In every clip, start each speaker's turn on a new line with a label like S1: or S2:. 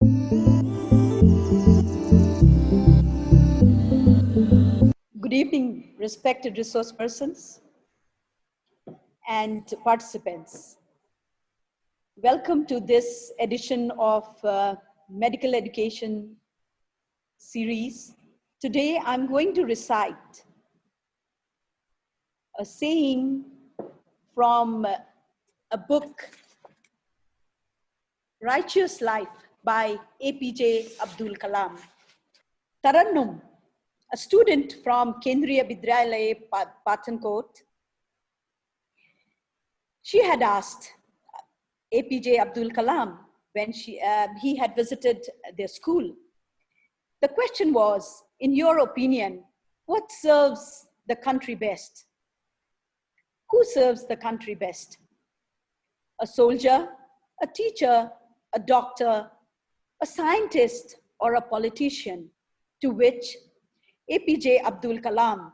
S1: Good evening, respected resource persons and participants. Welcome to this edition of Medical Education series. Today, I'm going to recite a saying from a book, Righteous Life by APJ Abdul Kalam. Tarannum, a student from Kendriya Vidyalaya, Pathankot, she had asked APJ Abdul Kalam when he had visited their school. The question was, in your opinion, what serves the country best? Who serves the country best? A soldier, a teacher, a doctor, a scientist, or a politician? To which APJ Abdul Kalam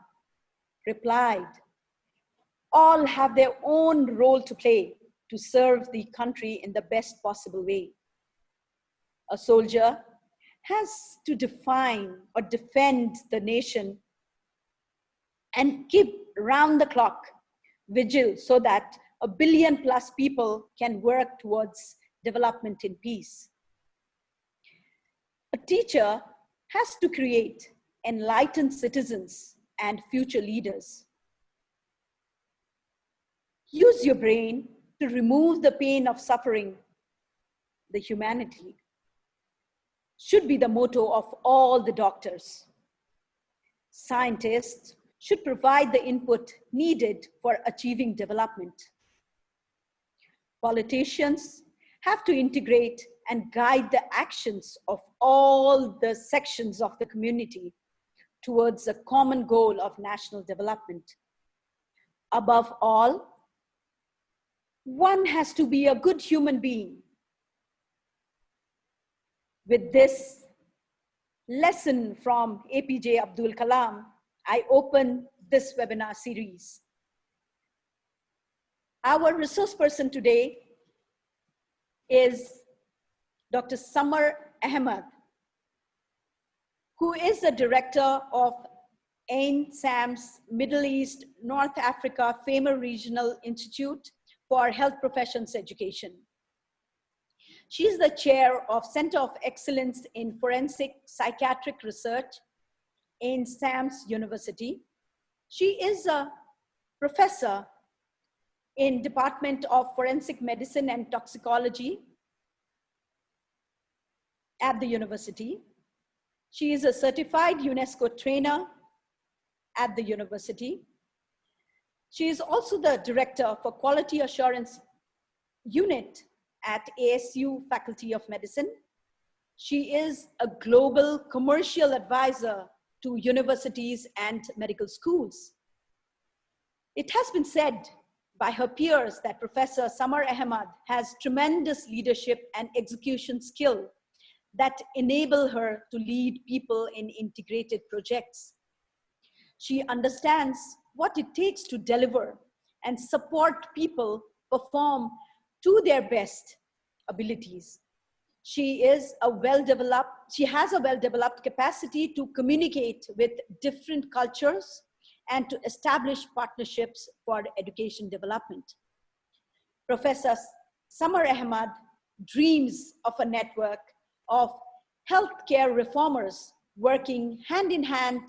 S1: replied, all have their own role to play to serve the country in the best possible way. A soldier has to define or defend the nation and keep round the clock vigil so that 1 billion plus people can work towards development in peace. A teacher has to create enlightened citizens and future leaders. Use your brain to remove the pain of suffering. The humanity should be the motto of all the doctors. Scientists should provide the input needed for achieving development. Politicians have to integrate and guide the actions of all the sections of the community towards a common goal of national development. Above all, one has to be a good human being. With this lesson from APJ Abdul Kalam, I open this webinar series. Our resource person today is Dr. Samar Ahmed, who is the director of Ain Sam's Middle East North Africa FAMER Regional Institute for Health Professions Education. She is the chair of Center of Excellence in Forensic Psychiatric Research in Sam's University. She is a professor in Department of Forensic Medicine and Toxicology at the university. She is a certified UNESCO trainer at the university. She is also the director for Quality Assurance Unit at ASU Faculty of Medicine. She is a global commercial advisor to universities and medical schools. It has been said by her peers that Professor Samar Ahmed has tremendous leadership and execution skill that enable her to lead people in integrated projects. She understands what it takes to deliver and support people perform to their best abilities. She has a well-developed capacity to communicate with different cultures and to establish partnerships for education development. Professor Samar Ahmed dreams of a network of healthcare reformers working hand in hand,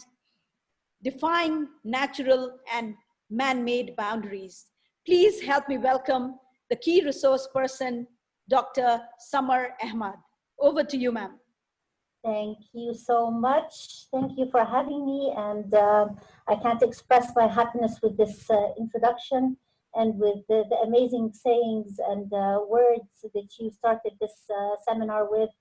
S1: defying natural and man-made boundaries. Please help me welcome the key resource person, Dr. Samar Ahmed. Over to you, ma'am.
S2: Thank you so much. Thank you for having me. And I can't express my happiness with this introduction and with the amazing sayings and words that you started this seminar with.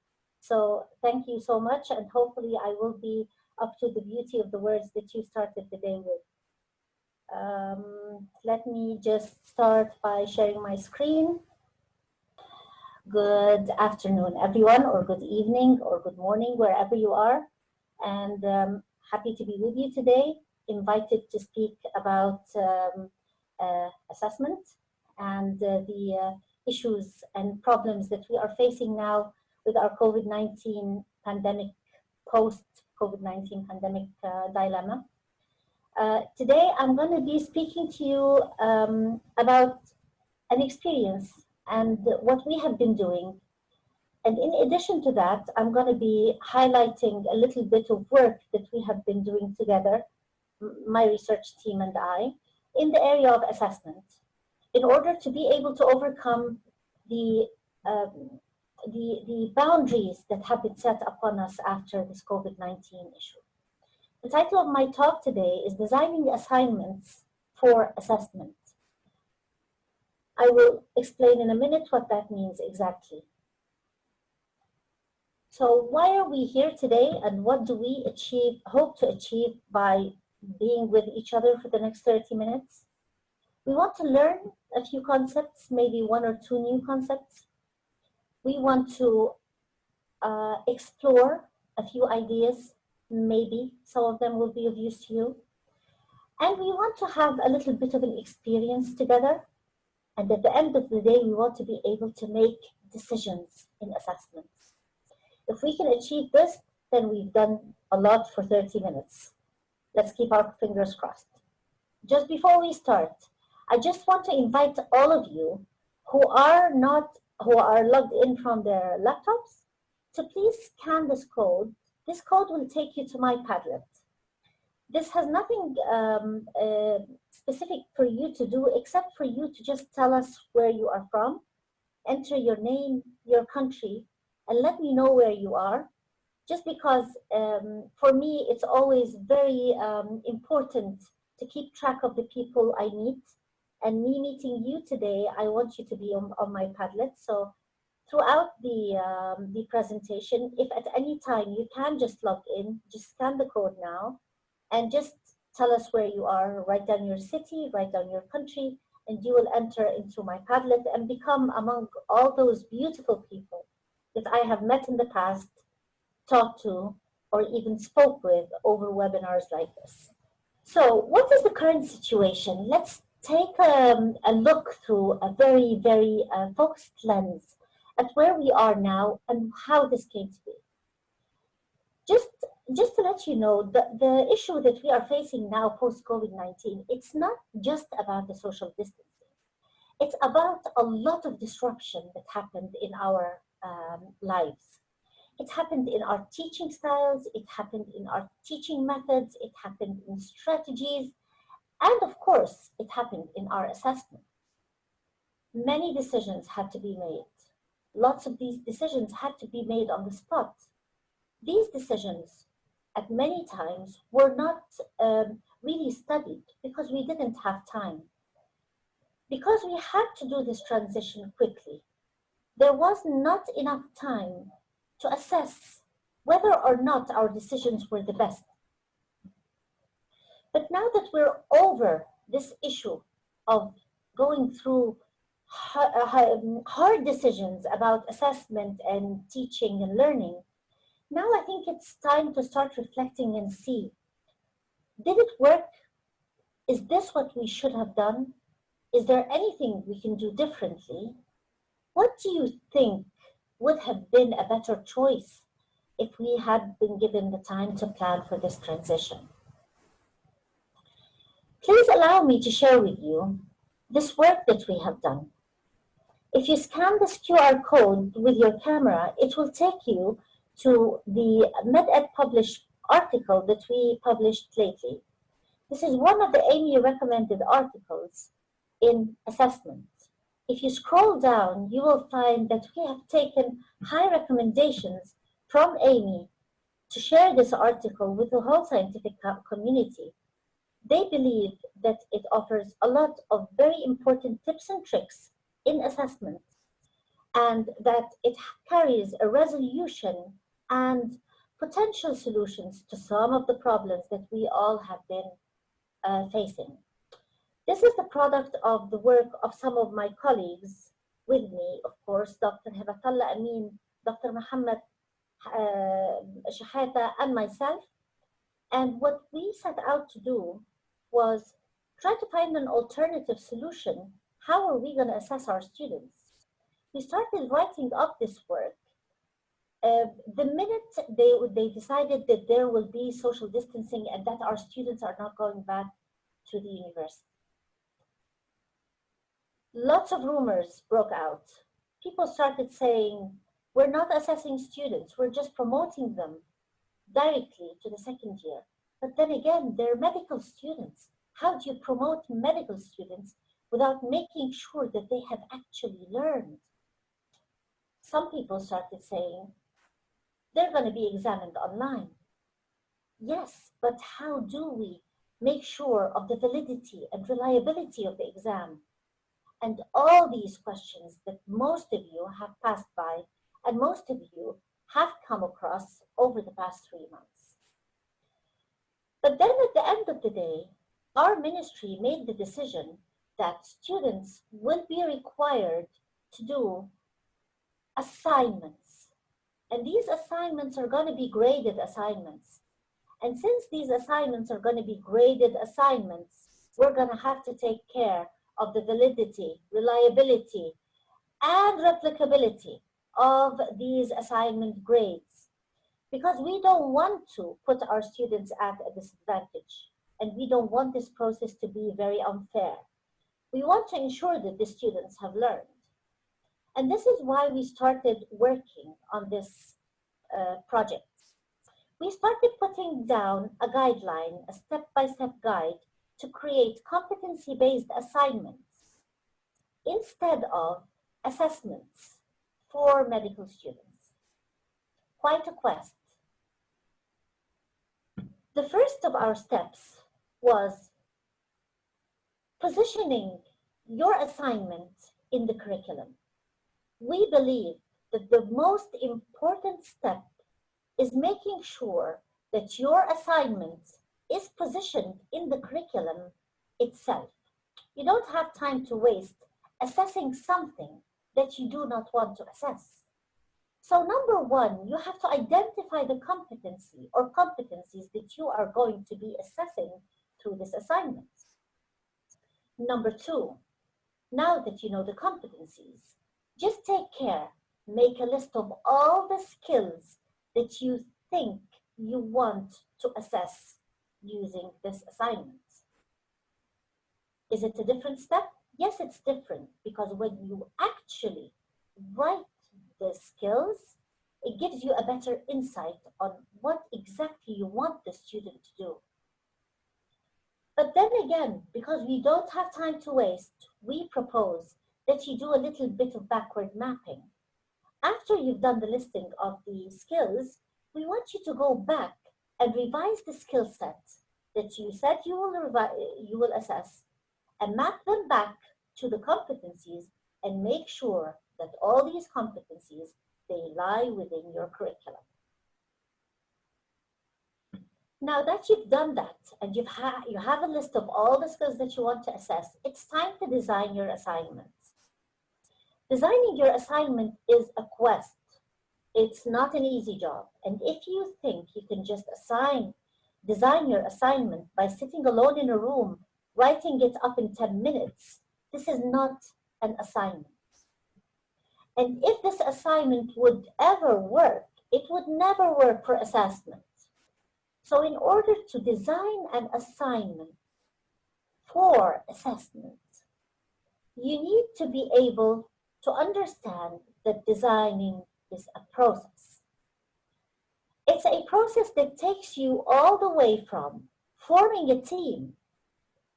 S2: So thank you so much. And hopefully I will be up to the beauty of the words that you started the day with. Let me just start by sharing my screen. Good afternoon, everyone, or good evening, or good morning, wherever you are. And happy to be with you today, invited to speak about assessment and the issues and problems that we are facing now with our COVID-19 pandemic, post-COVID-19 pandemic dilemma. Today, I'm going to be speaking to you about an experience and what we have been doing. And in addition to that, I'm going to be highlighting a little bit of work that we have been doing together, my research team and I, in the area of assessment, in order to be able to overcome the boundaries that have been set upon us after this COVID-19 issue. The title of my talk today is Designing Assignments for Assessment. I will explain in a minute what that means exactly. So why are we here today, and what do we hope to achieve by being with each other for the next 30 minutes? We want to learn a few concepts, maybe one or two new concepts. We want to explore a few ideas, maybe some of them will be of use to you. And we want to have a little bit of an experience together. And at the end of the day, we want to be able to make decisions in assessments. If we can achieve this, then we've done a lot for 30 minutes. Let's keep our fingers crossed. Just before we start, I just want to invite all of you who are logged in from their laptops to please scan this code. This code will take you to my Padlet. This has nothing specific for you to do except for you to just tell us where you are from, enter your name, your country, and let me know where you are. Just because for me, it's always very important to keep track of the people I meet. And me meeting you today, I want you to be on my Padlet. So throughout the presentation, if at any time you can just log in, just scan the code now, and just tell us where you are, write down your city, write down your country, and you will enter into my Padlet and become among all those beautiful people that I have met in the past, talked to, or even spoke with over webinars like this. So what is the current situation? Let's take a look through a very, very focused lens at where we are now and how this came to be. Just to let you know, the issue that we are facing now post-COVID-19, it's not just about the social distancing. It's about a lot of disruption that happened in our lives. It happened in our teaching styles, it happened in our teaching methods, it happened in strategies, and of course, it happened in our assessment. Many decisions had to be made. Lots of these decisions had to be made on the spot. These decisions, at many times, were not really studied because we didn't have time. Because we had to do this transition quickly, there was not enough time to assess whether or not our decisions were the best. But now that we're over this issue of going through hard decisions about assessment and teaching and learning, now I think it's time to start reflecting and see, did it work? Is this what we should have done? Is there anything we can do differently? What do you think would have been a better choice if we had been given the time to plan for this transition? Please allow me to share with you this work that we have done. If you scan this QR code with your camera, it will take you to the MedEd published article that we published lately. This is one of the AMY recommended articles in assessment. If you scroll down, you will find that we have taken high recommendations from AMY to share this article with the whole scientific community. They believe that it offers a lot of very important tips and tricks in assessment, and that it carries a resolution and potential solutions to some of the problems that we all have been facing. This is the product of the work of some of my colleagues with me, of course, Dr. Hibatullah Amin, Dr. Muhammad Shahata, and myself. And what we set out to do was try to find an alternative solution. How are we going to assess our students? We started writing up this work The minute they decided that there will be social distancing and that our students are not going back to the university, lots of rumors broke out. People started saying, we're not assessing students, we're just promoting them directly to the second year. But then again, they're medical students. How do you promote medical students without making sure that they have actually learned? Some people started saying, they're going to be examined online. Yes, but how do we make sure of the validity and reliability of the exam? And all these questions that most of you have passed by and most of you have come across over the past 3 months. But then at the end of the day, our ministry made the decision that students will be required to do assignments. And these assignments are going to be graded assignments. And since these assignments are going to be graded assignments, we're going to have to take care of the validity, reliability, and replicability of these assignment grades. Because we don't want to put our students at a disadvantage, and we don't want this process to be very unfair. We want to ensure that the students have learned. And this is why we started working on this project. We started putting down a guideline, a step-by-step guide to create competency-based assignments instead of assessments for medical students. Quite a quest. The first of our steps was positioning your assignment in the curriculum. We believe that the most important step is making sure that your assignment is positioned in the curriculum itself. You don't have time to waste assessing something that you do not want to assess. So number one, you have to identify the competency or competencies that you are going to be assessing through this assignment. Number two, now that you know the competencies, just take care, make a list of all the skills that you think you want to assess using this assignment. Is it a different step? Yes, it's different, because when you actually write the skills, it gives you a better insight on what exactly you want the student to do. But then again, because we don't have time to waste, we propose that you do a little bit of backward mapping. After you've done the listing of the skills, we want you to go back and revise the skill set that you said you will assess, and map them back to the competencies and make sure that all these competencies, they lie within your curriculum. Now that you've done that and you have a list of all the skills that you want to assess, it's time to design your assignment. Designing your assignment is a quest. It's not an easy job. And if you think you can just design your assignment by sitting alone in a room, writing it up in 10 minutes, this is not an assignment. And if this assignment would ever work, it would never work for assessment. So in order to design an assignment for assessment, you need to be able to understand that designing is a process. It's a process that takes you all the way from forming a team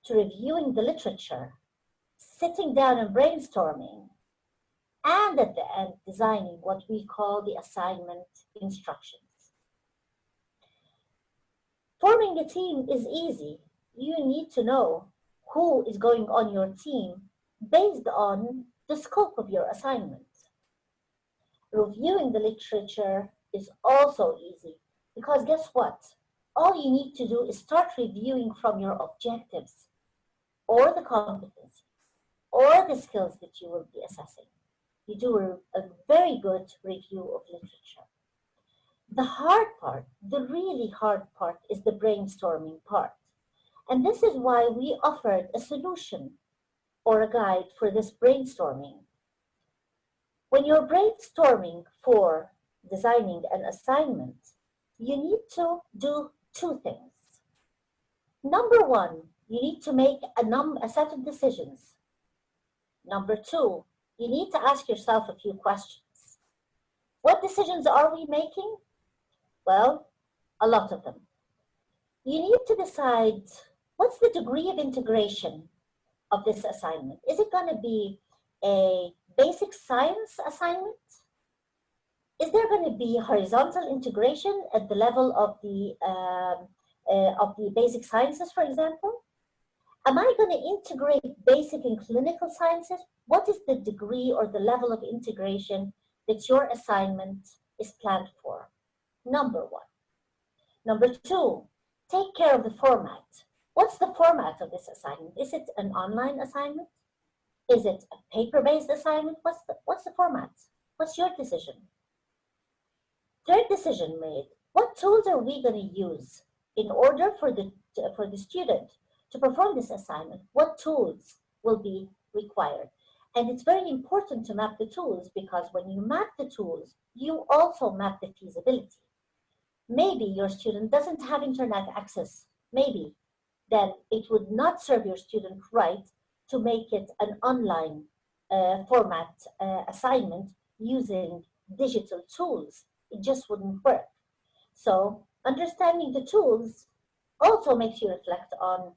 S2: to reviewing the literature, sitting down and brainstorming, and at the end, designing what we call the assignment instructions. Forming a team is easy. You need to know who is going on your team based on the scope of your assignment. Reviewing the literature is also easy, because guess what? All you need to do is start reviewing from your objectives or the competencies or the skills that you will be assessing. You do a very good review of literature. The hard part, the really hard part, is the brainstorming part. And this is why we offered a solution or a guide for this brainstorming. When you're brainstorming for designing an assignment, you need to do two things. Number one, you need to make a set of decisions. Number two, you need to ask yourself a few questions. What decisions are we making? Well, a lot of them. You need to decide what's the degree of integration of this assignment. Is it going to be a basic science assignment? Is there going to be horizontal integration at the level of the basic sciences, for example? Am I going to integrate basic and clinical sciences? What is the degree or the level of integration that your assignment is planned for? Number one. Number two, take care of the format. What's the format of this assignment? Is it an online assignment? Is it a paper-based assignment? What's the format? What's your decision? Third decision made, what tools are we going to use in order for the student to perform this assignment? What tools will be required? And it's very important to map the tools, because when you map the tools, you also map the feasibility. Maybe your student doesn't have internet access, maybe, then it would not serve your student right to make it an online format assignment using digital tools. It just wouldn't work. So understanding the tools also makes you reflect on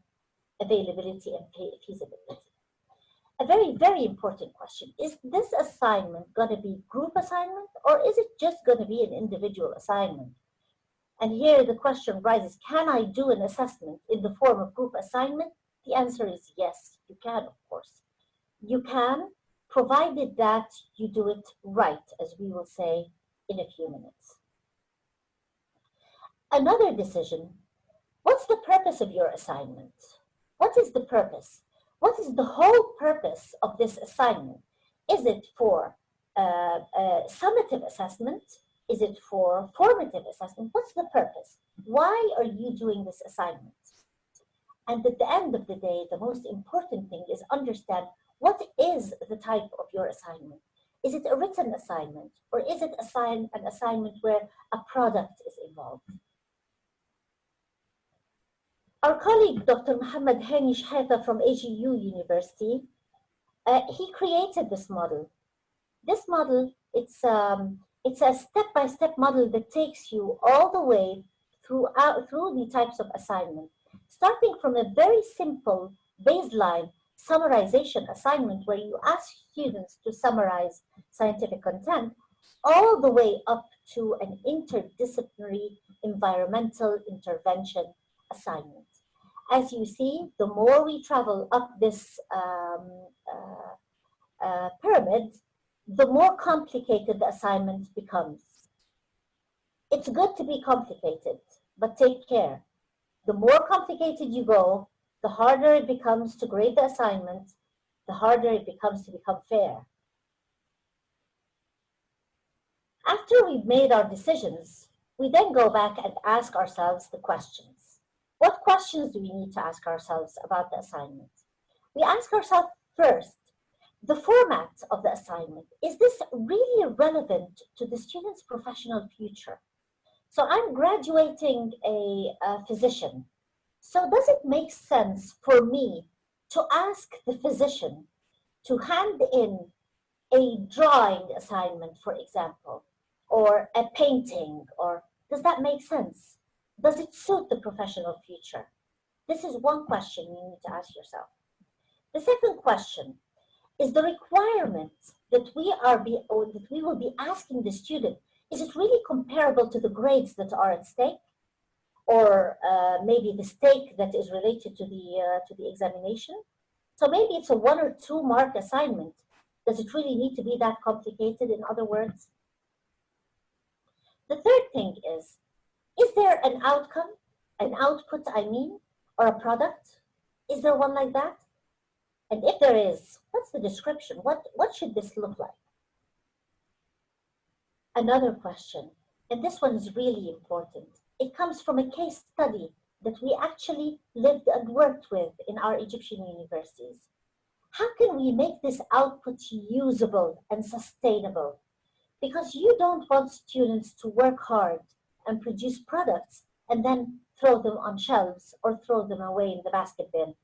S2: availability and feasibility. A very, very important question. Is this assignment going to be group assignment, or is it just going to be an individual assignment? And here the question rises, can I do an assessment in the form of group assignment? The answer is yes, you can, of course. You can, provided that you do it right, as we will say in a few minutes. Another decision, what's the purpose of your assignment? What is the purpose? What is the whole purpose of this assignment? Is it for summative assessment? Is it for formative assessment? What's the purpose? Why are you doing this assignment? And at the end of the day, the most important thing is understand what is the type of your assignment. Is it a written assignment, or is it an assignment where a product is involved? Our colleague, Dr. Mohammed Hani Shhaita from AGU University, he created this model. This model, it's a step-by-step model that takes you all the way through the types of assignment, starting from a very simple baseline summarization assignment where you ask students to summarize scientific content, all the way up to an interdisciplinary environmental intervention assignment. As you see, the more we travel up this pyramid, the more complicated the assignment becomes. It's good to be complicated, but take care. The more complicated you go, the harder it becomes to grade the assignment, the harder it becomes to become fair. After we've made our decisions, we then go back and ask ourselves the questions. What questions do we need to ask ourselves about the assignment? We ask ourselves first, the format of the assignment. Is this really relevant to the student's professional future? So I'm graduating a physician. So does it make sense for me to ask the physician to hand in a drawing assignment, for example, or a painting, or does that make sense? Does it suit the professional future? This is one question you need to ask yourself. The second question is the requirement that we will be asking the student, is it really comparable to the grades that are at stake? Or maybe the stake that is related to the examination? So maybe it's a 1 or 2 mark assignment. Does it really need to be that complicated, in other words? The third thing is there an outcome, an output, or a product? Is there one like that? And if there is, what's the description? What should this look like? Another question, and this one is really important. It comes from a case study that we actually lived and worked with in our Egyptian universities. How can we make this output usable and sustainable? because you don't want students to work hard and produce products and then throw them on shelves or throw them away in the basket bin.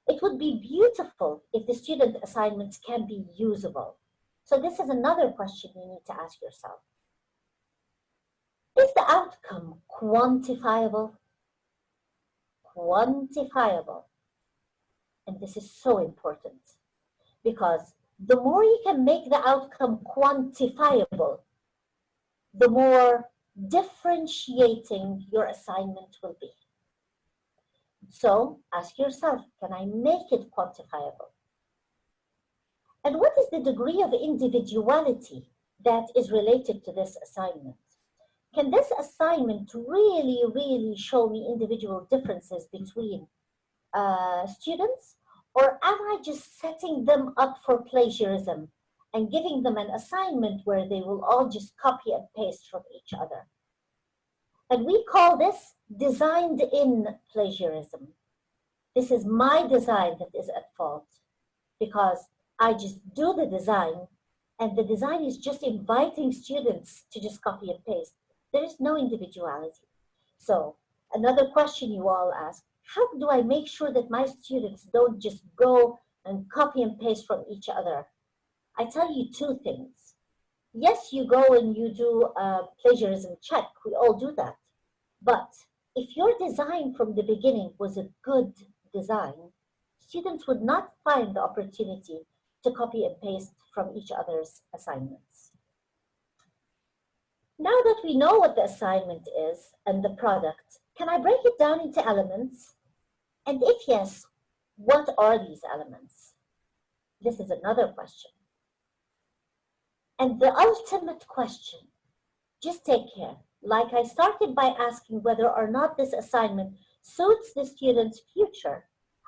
S2: It would be beautiful if the student assignments can be usable. So this is another question you need to ask yourself. Is the outcome quantifiable? Quantifiable. And this is so important because the more you can make the outcome quantifiable, the more differentiating your assignment will be. So ask yourself, can I make it quantifiable? And what is the degree of individuality that is related to this assignment? Can this assignment really show me individual differences between students? Or am I just setting them up for plagiarism and giving them an assignment where they will all just copy and paste from each other? And we call this designed-in plagiarism. This is my design that is at fault because I just do the design and the design is just inviting students to just copy and paste. There is no individuality. So another question you all ask, how do I make sure that my students don't just go and copy and paste from each other? I tell you two things. Yes, you go and you do a plagiarism check. We all do that. But if your design from the beginning was a good design, students would not find the opportunity to copy and paste from each other's assignments. Now that we know what the assignment is and the product, can I break it down into elements? And if yes, what are these elements? This is another question. And the ultimate question, just take care. Like I started by asking whether or not this assignment suits the student's future,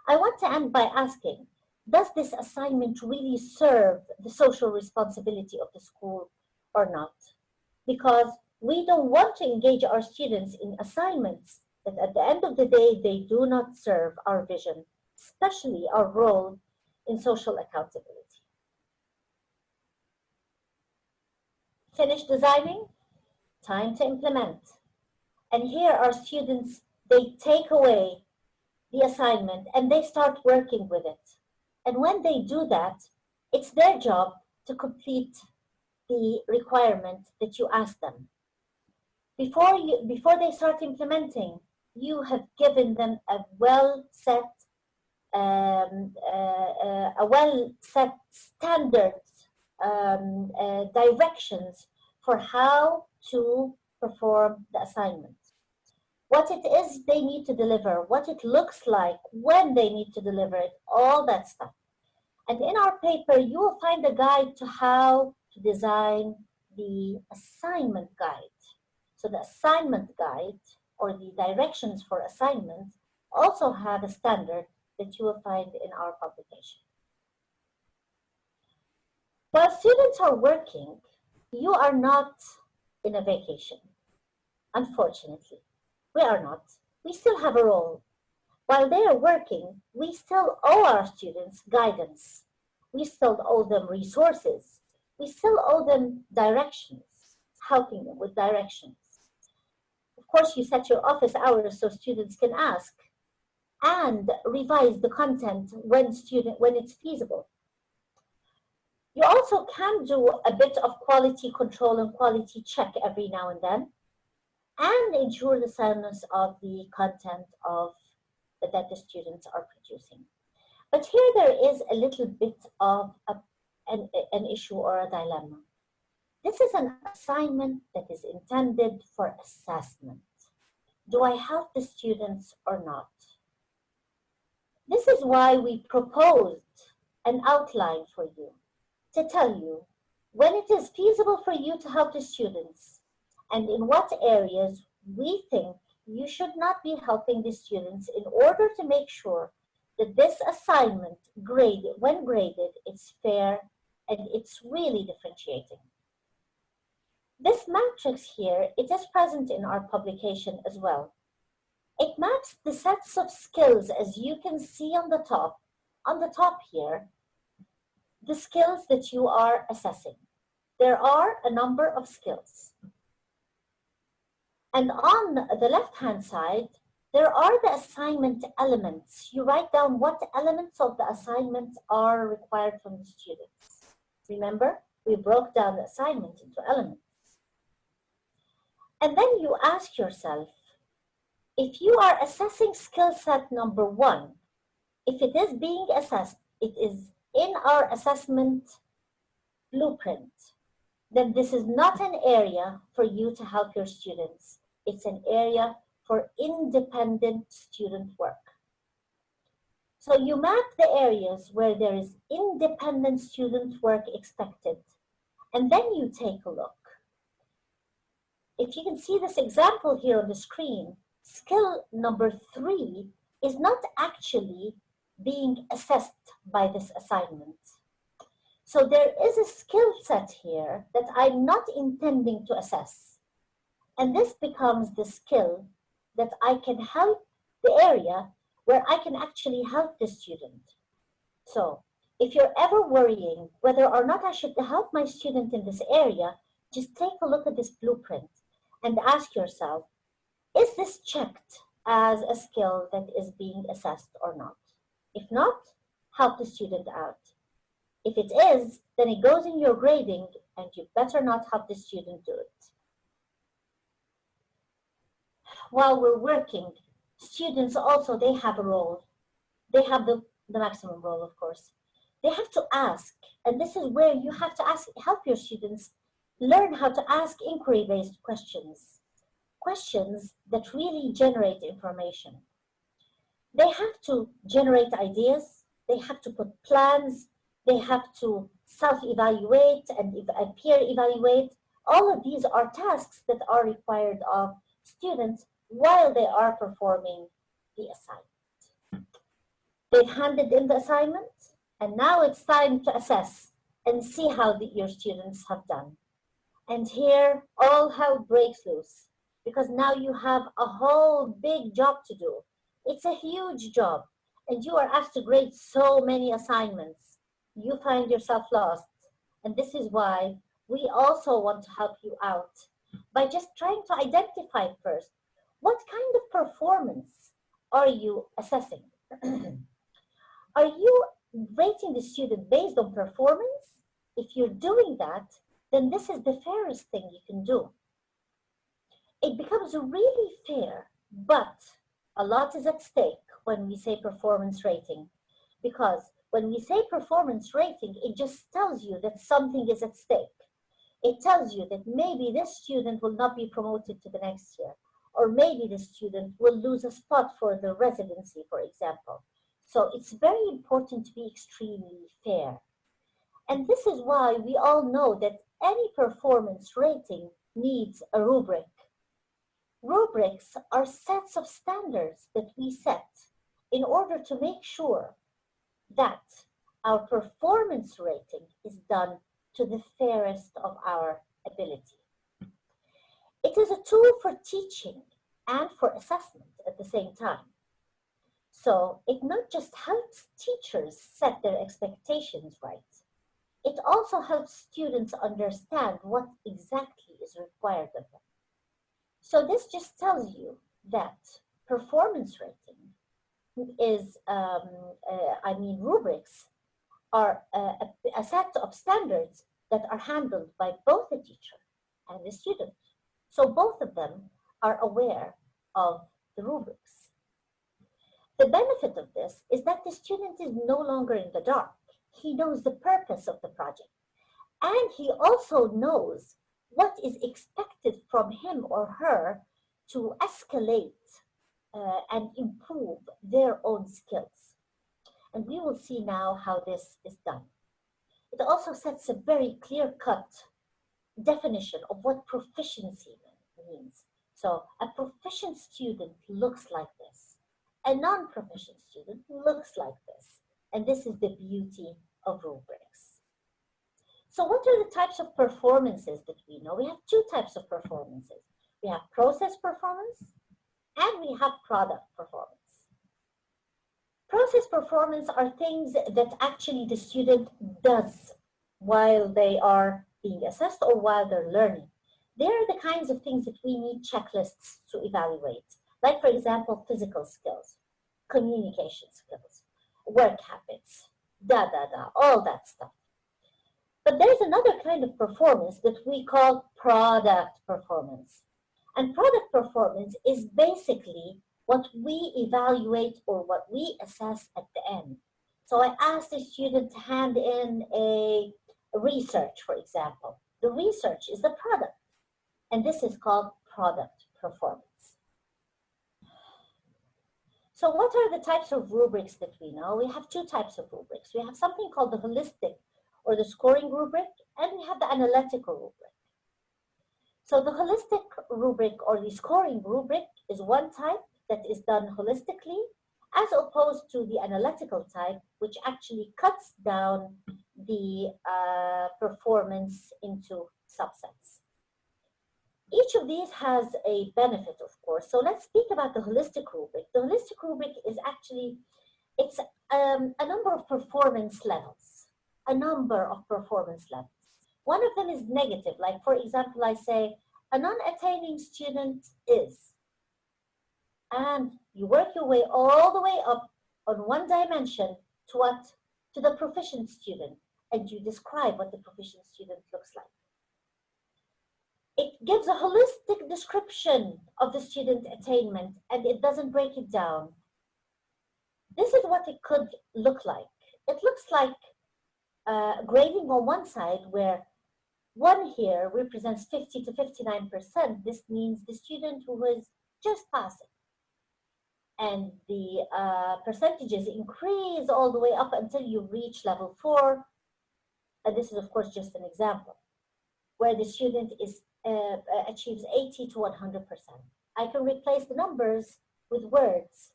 S2: I want to end by asking, does this assignment really serve the social responsibility of the school or not? Because we don't want to engage our students in assignments that at the end of the day, they do not serve our vision, especially our role in social accountability. Finish designing, time to implement. And here our students, they take away the assignment and they start working with it. And when they do that, it's their job to complete the requirement that you ask them. Before they start implementing, you have given them a well set standards, directions for how to perform the assignment. What it is they need to deliver, what it looks like, when they need to deliver it, all that stuff. And in our paper, you will find a guide to how to design the assignment guide. So the assignment guide or the directions for assignment also have a standard that you will find in our publication. While students are working, you are not in a vacation. Unfortunately, we are not. We still have a role. While they are working, we still owe our students guidance. We still owe them resources. We still owe them directions, helping them with directions. Of course, you set your office hours so students can ask and revise the content when it's feasible. You also can do a bit of quality control and quality check every now and then, and ensure the soundness of the content that the students are producing. But here there is a little bit of an issue or a dilemma. This is an assignment that is intended for assessment. Do I help the students or not? This is why we proposed an outline for you to tell you when it is feasible for you to help the students and in what areas we think you should not be helping the students in order to make sure that this assignment when graded, it's fair and it's really differentiating. This matrix here, it is present in our publication as well. It maps the sets of skills as you can see on the top here, the skills that you are assessing. there are a number of skills. And on the left-hand side, there are the assignment elements. You write down what elements of the assignment are required from the students. Remember, we broke down the assignment into elements. And then you ask yourself, if you are assessing skill set number 1, if it is being assessed, it is in our assessment blueprint, then this is not an area for you to help your students. It's an area for independent student work. So you map the areas where there is independent student work expected, and then you take a look. If you can see this example here on the screen, skill number 3 is not actually being assessed by this assignment. So there is a skill set here that I'm not intending to assess. And this becomes the skill that I can help, the area where I can actually help the student. So if you're ever worrying whether or not I should help my student in this area, just take a look at this blueprint and ask yourself, is this checked as a skill that is being assessed or not? If not, help the student out. If it is, then it goes in your grading and you better not help the student do it. While we're working, students also, they have a role. They have the maximum role, of course. They have to ask, and this is where you have to ask, help your students learn how to ask inquiry-based questions. Questions that really generate information. They have to generate ideas, they have to put plans, they have to self-evaluate and peer evaluate. All of these are tasks that are required of students while they are performing the assignment. They've handed in the assignment, and now it's time to assess and see how your students have done. And here, all hell breaks loose, because now you have a whole big job to do. It's a huge job, and you are asked to grade so many assignments. You find yourself lost, and this is why we also want to help you out by just trying to identify first, what kind of performance are you assessing? Are you rating the student based on performance? If you're doing that, then this is the fairest thing you can do. It becomes really fair, but a lot is at stake when we say performance rating, because when we say performance rating, it just tells you that something is at stake. It tells you that maybe this student will not be promoted to the next year, or maybe the student will lose a spot for the residency, for example. So it's very important to be extremely fair. And this is why we all know that any performance rating needs a rubric. Rubrics are sets of standards that we set in order to make sure that our performance rating is done to the fairest of our ability. It is a tool for teaching and for assessment at the same time. So it not just helps teachers set their expectations right, it also helps students understand what exactly is required of them. So this just tells you that performance rating is, rubrics are a set of standards that are handled by both the teacher and the student. So both of them are aware of the rubrics. The benefit of this is that the student is no longer in the dark. He knows the purpose of the project, and he also knows what is expected from him or her to escalate and improve their own skills. And we will see now how this is done. It also sets a very clear-cut definition of what proficiency means. So a proficient student looks like this. A non-proficient student looks like this. And this is the beauty of rubrics. So what are the types of performances that we know? We have two types of performances. We have process performance and we have product performance. Process performance are things that actually the student does while they are being assessed or while they're learning. They're the kinds of things that we need checklists to evaluate. Like, for example, physical skills, communication skills, work habits, all that stuff. But there's another kind of performance that we call product performance. And product performance is basically what we evaluate or what we assess at the end. So I asked the student to hand in a research, for example. The research is the product, and this is called product performance. So what are the types of rubrics that we know? We have two types of rubrics. We have something called the holistic or the scoring rubric, and we have the analytical rubric. So the holistic rubric or the scoring rubric is one type that is done holistically, as opposed to the analytical type, which actually cuts down the performance into subsets. Each of these has a benefit, of course. So let's speak about the holistic rubric. The holistic rubric is actually, it's a number of performance levels, One of them is negative. Like, for example, I say, a non-attaining student is, and you work your way all the way up on one dimension to what? To the proficient student, and you describe what the proficient student looks like. It gives a holistic description of the student attainment, and it doesn't break it down. This is what it could look like. It looks like grading on one side, where one here represents 50 to 59%. This means the student who is just passing. And the percentages increase all the way up until you reach level 4. And this is, of course, just an example, where the student is achieves 80 to 100%. I can replace the numbers with words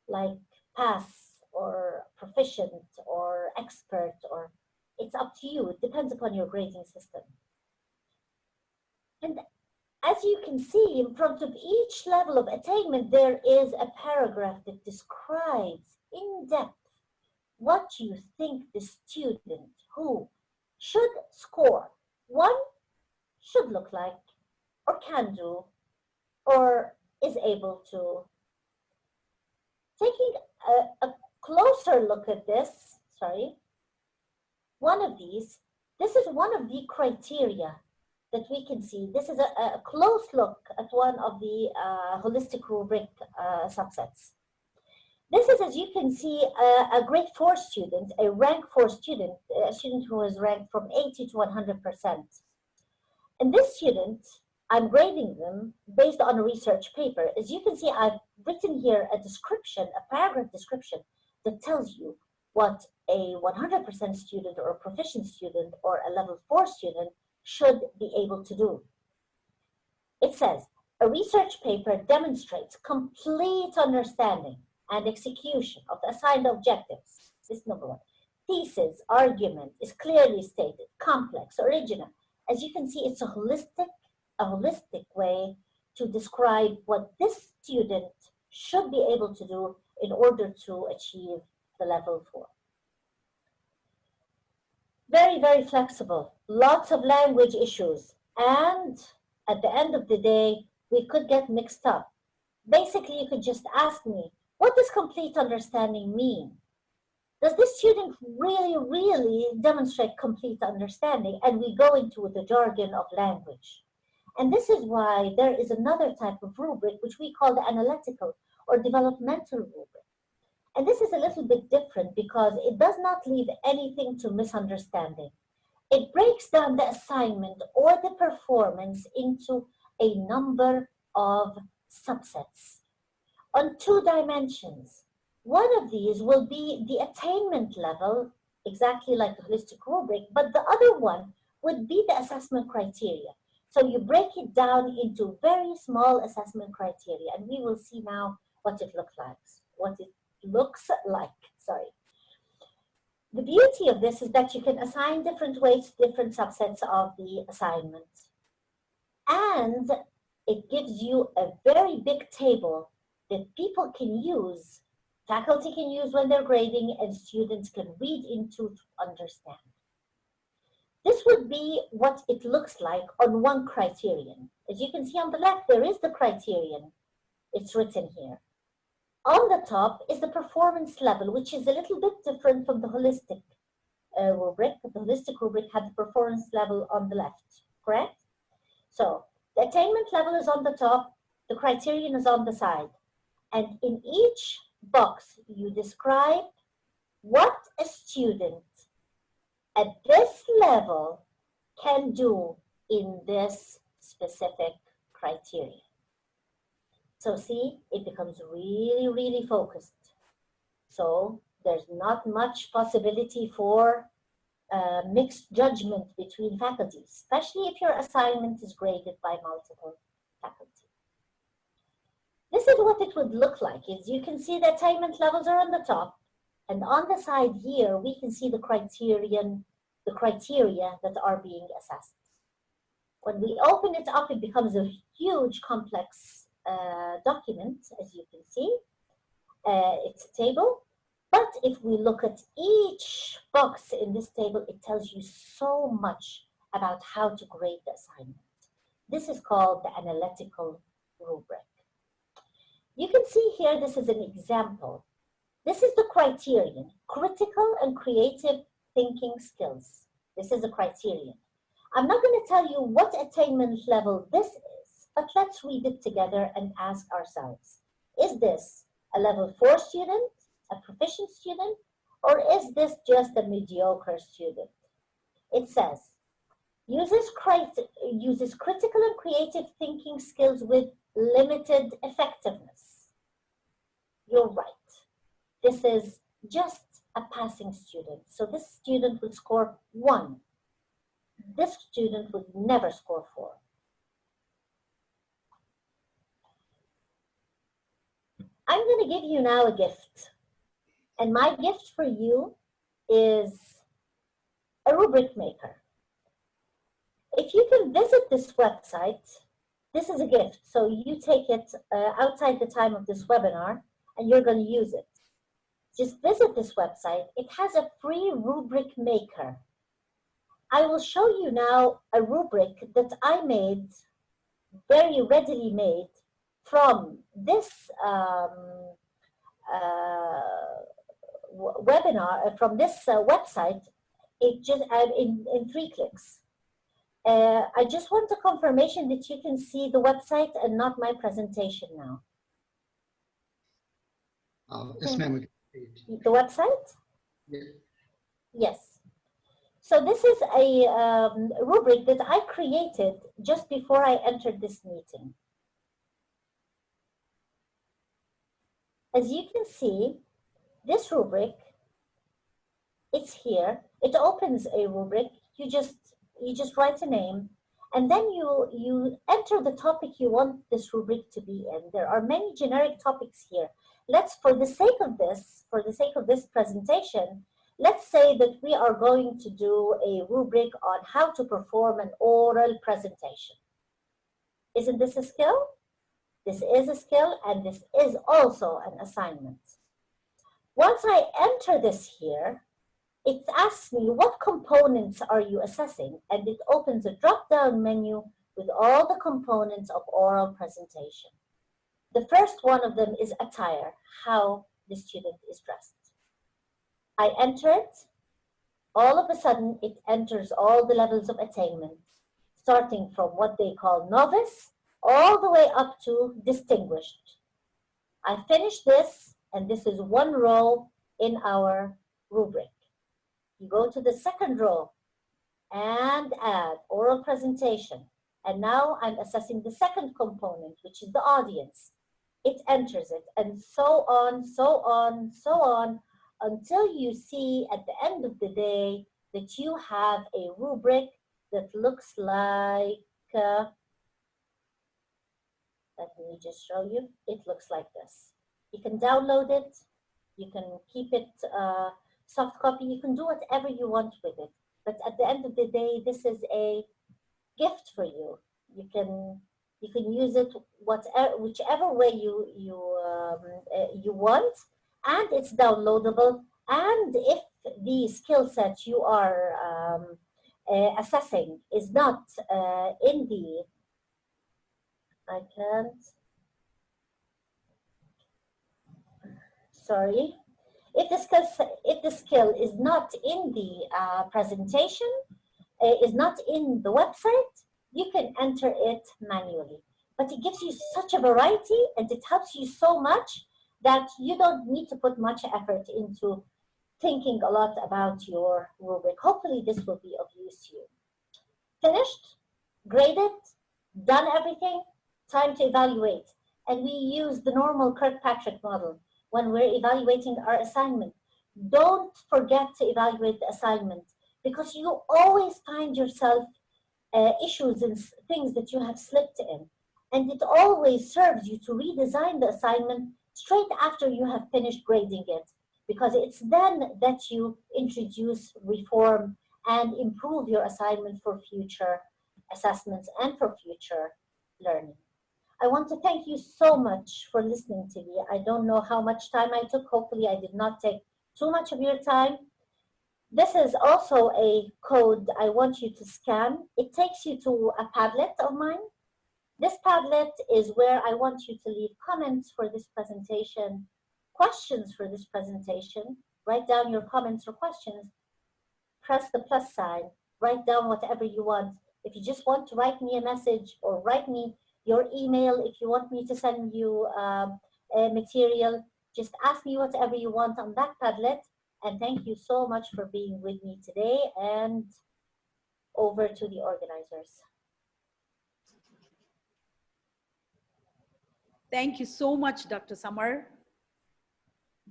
S2: like pass or proficient or expert, or it's up to you. It depends upon your grading system. And as you can see, in front of each level of attainment, there is a paragraph that describes in depth what you think the student who should score 1 should look like, or can do, or is able to. Taking a closer look at this, one of these, this is one of the criteria that we can see. This is a close look at one of the holistic rubric subsets. This is, as you can see, a grade 4 student, a rank 4 student, a student who is ranked from 80 to 100%. And this student, I'm grading them based on a research paper. As you can see, I've written here a description, a paragraph description that tells you what a 100% student or a proficient student or a level 4 student should be able to do. It says, a research paper demonstrates complete understanding and execution of the assigned objectives. This is number 1. Thesis, argument is clearly stated, complex, original. As you can see, it's a holistic way to describe what this student should be able to do in order to achieve the level 4. Very, very flexible, lots of language issues, and at the end of the day, we could get mixed up. Basically, you could just ask me, what does complete understanding mean? Does this student really demonstrate complete understanding? And we go into the jargon of language. And this is why there is another type of rubric, which we call the analytical or developmental rubric. And this is a little bit different because it does not leave anything to misunderstanding. It breaks down the assignment or the performance into a number of subsets on 2 dimensions. One of these will be the attainment level, exactly like the holistic rubric, but the other one would be the assessment criteria. So you break it down into very small assessment criteria, and we will see now what it looks like. The beauty of this is that you can assign different weights to different subsets of the assignment. And it gives you a very big table that people can use, faculty can use when they're grading, and students can read into to understand. This would be what it looks like on one criterion. As you can see on the left, there is the criterion. It's written here. On the top is the performance level, which is a little bit different from the holistic rubric. The holistic rubric had the performance level on the left, correct? So the attainment level is on the top, the criterion is on the side. And in each box, you describe what a student at this level can do in this specific criteria. So see, it becomes really, really focused. So there's not much possibility for mixed judgment between faculty, especially if your assignment is graded by multiple faculty. This is what it would look like. Is you can see the attainment levels are on the top, and on the side here, we can see the criteria that are being assessed. When we open it up, it becomes a huge, complex document, as you can see. It's a table. But if we look at each box in this table, it tells you so much about how to grade the assignment. This is called the analytical rubric. You can see here, this is an example. This is the criterion, critical and creative thinking skills. This is a criterion. I'm not going to tell you what attainment level this is, but let's read it together and ask ourselves, is this a level 4 student, a proficient student, or is this just a mediocre student? It says, uses critical and creative thinking skills with limited effectiveness. You're right. This is just a passing student. So this student would score 1. This student would never score 4. I'm going to give you now a gift. And my gift for you is a rubric maker. If you can visit this website, this is a gift. So you take it outside the time of this webinar and you're going to use it. Just visit this website. It has a free rubric maker. I will show you now a rubric that I made, very readily made, from this webinar, from this website, it just in 3 clicks. I just want a confirmation that you can see the website and not my presentation now.
S3: Yes, ma'am.
S2: The website?
S3: Yeah.
S2: Yes. So this is a rubric that I created just before I entered this meeting. As you can see, this rubric, it's here. It opens a rubric. You just write a name, and then you enter the topic you want this rubric to be in. There are many generic topics here. Let's, for the sake of this presentation, let's say that we are going to do a rubric on how to perform an oral presentation. Isn't this a skill? This is a skill, and this is also an assignment. Once I enter this here, it asks me what components are you assessing, and it opens a drop-down menu with all the components of oral presentation. The first one of them is attire, how the student is dressed. I enter it. All of a sudden, it enters all the levels of attainment, starting from what they call novice, all the way up to distinguished. I finish this, and this is 1 row in our rubric. You go to the 2nd row and add oral presentation. And now I'm assessing the 2nd component, which is the audience. It enters it, and so on, so on, so on, until you see at the end of the day that you have a rubric that looks like, let me just show you. It looks like this. You can download it. You can keep it soft copy. You can do whatever you want with it. But at the end of the day, this is a gift for you. You can use it whichever way you want, and it's downloadable. And if the skill set you are assessing is not in the, I can't, sorry. If the skill is not in the presentation, is not in the website, you can enter it manually. But it gives you such a variety and it helps you so much that you don't need to put much effort into thinking a lot about your rubric. Hopefully this will be of use to you. Finished, graded, done everything, time to evaluate. And we use the normal Kirkpatrick model when we're evaluating our assignment. Don't forget to evaluate the assignment because you always find yourself issues and things that you have slipped in. And it always serves you to redesign the assignment straight after you have finished grading it, because it's then that you introduce, reform, and improve your assignment for future assessments and for future learning. I want to thank you so much for listening to me. I don't know how much time I took. Hopefully I did not take too much of your time. This is also a code I want you to scan. It takes you to a Padlet of mine. This Padlet is where I want you to leave comments for this presentation, questions for this presentation. Write down your comments or questions. Press the plus sign. Write down whatever you want. If you just want to write me a message or write me your email, if you want me to send you material, just ask me whatever you want on that Padlet. And thank you so much for being with me today, and over to the organizers.
S1: Thank you so much, Dr. Samar.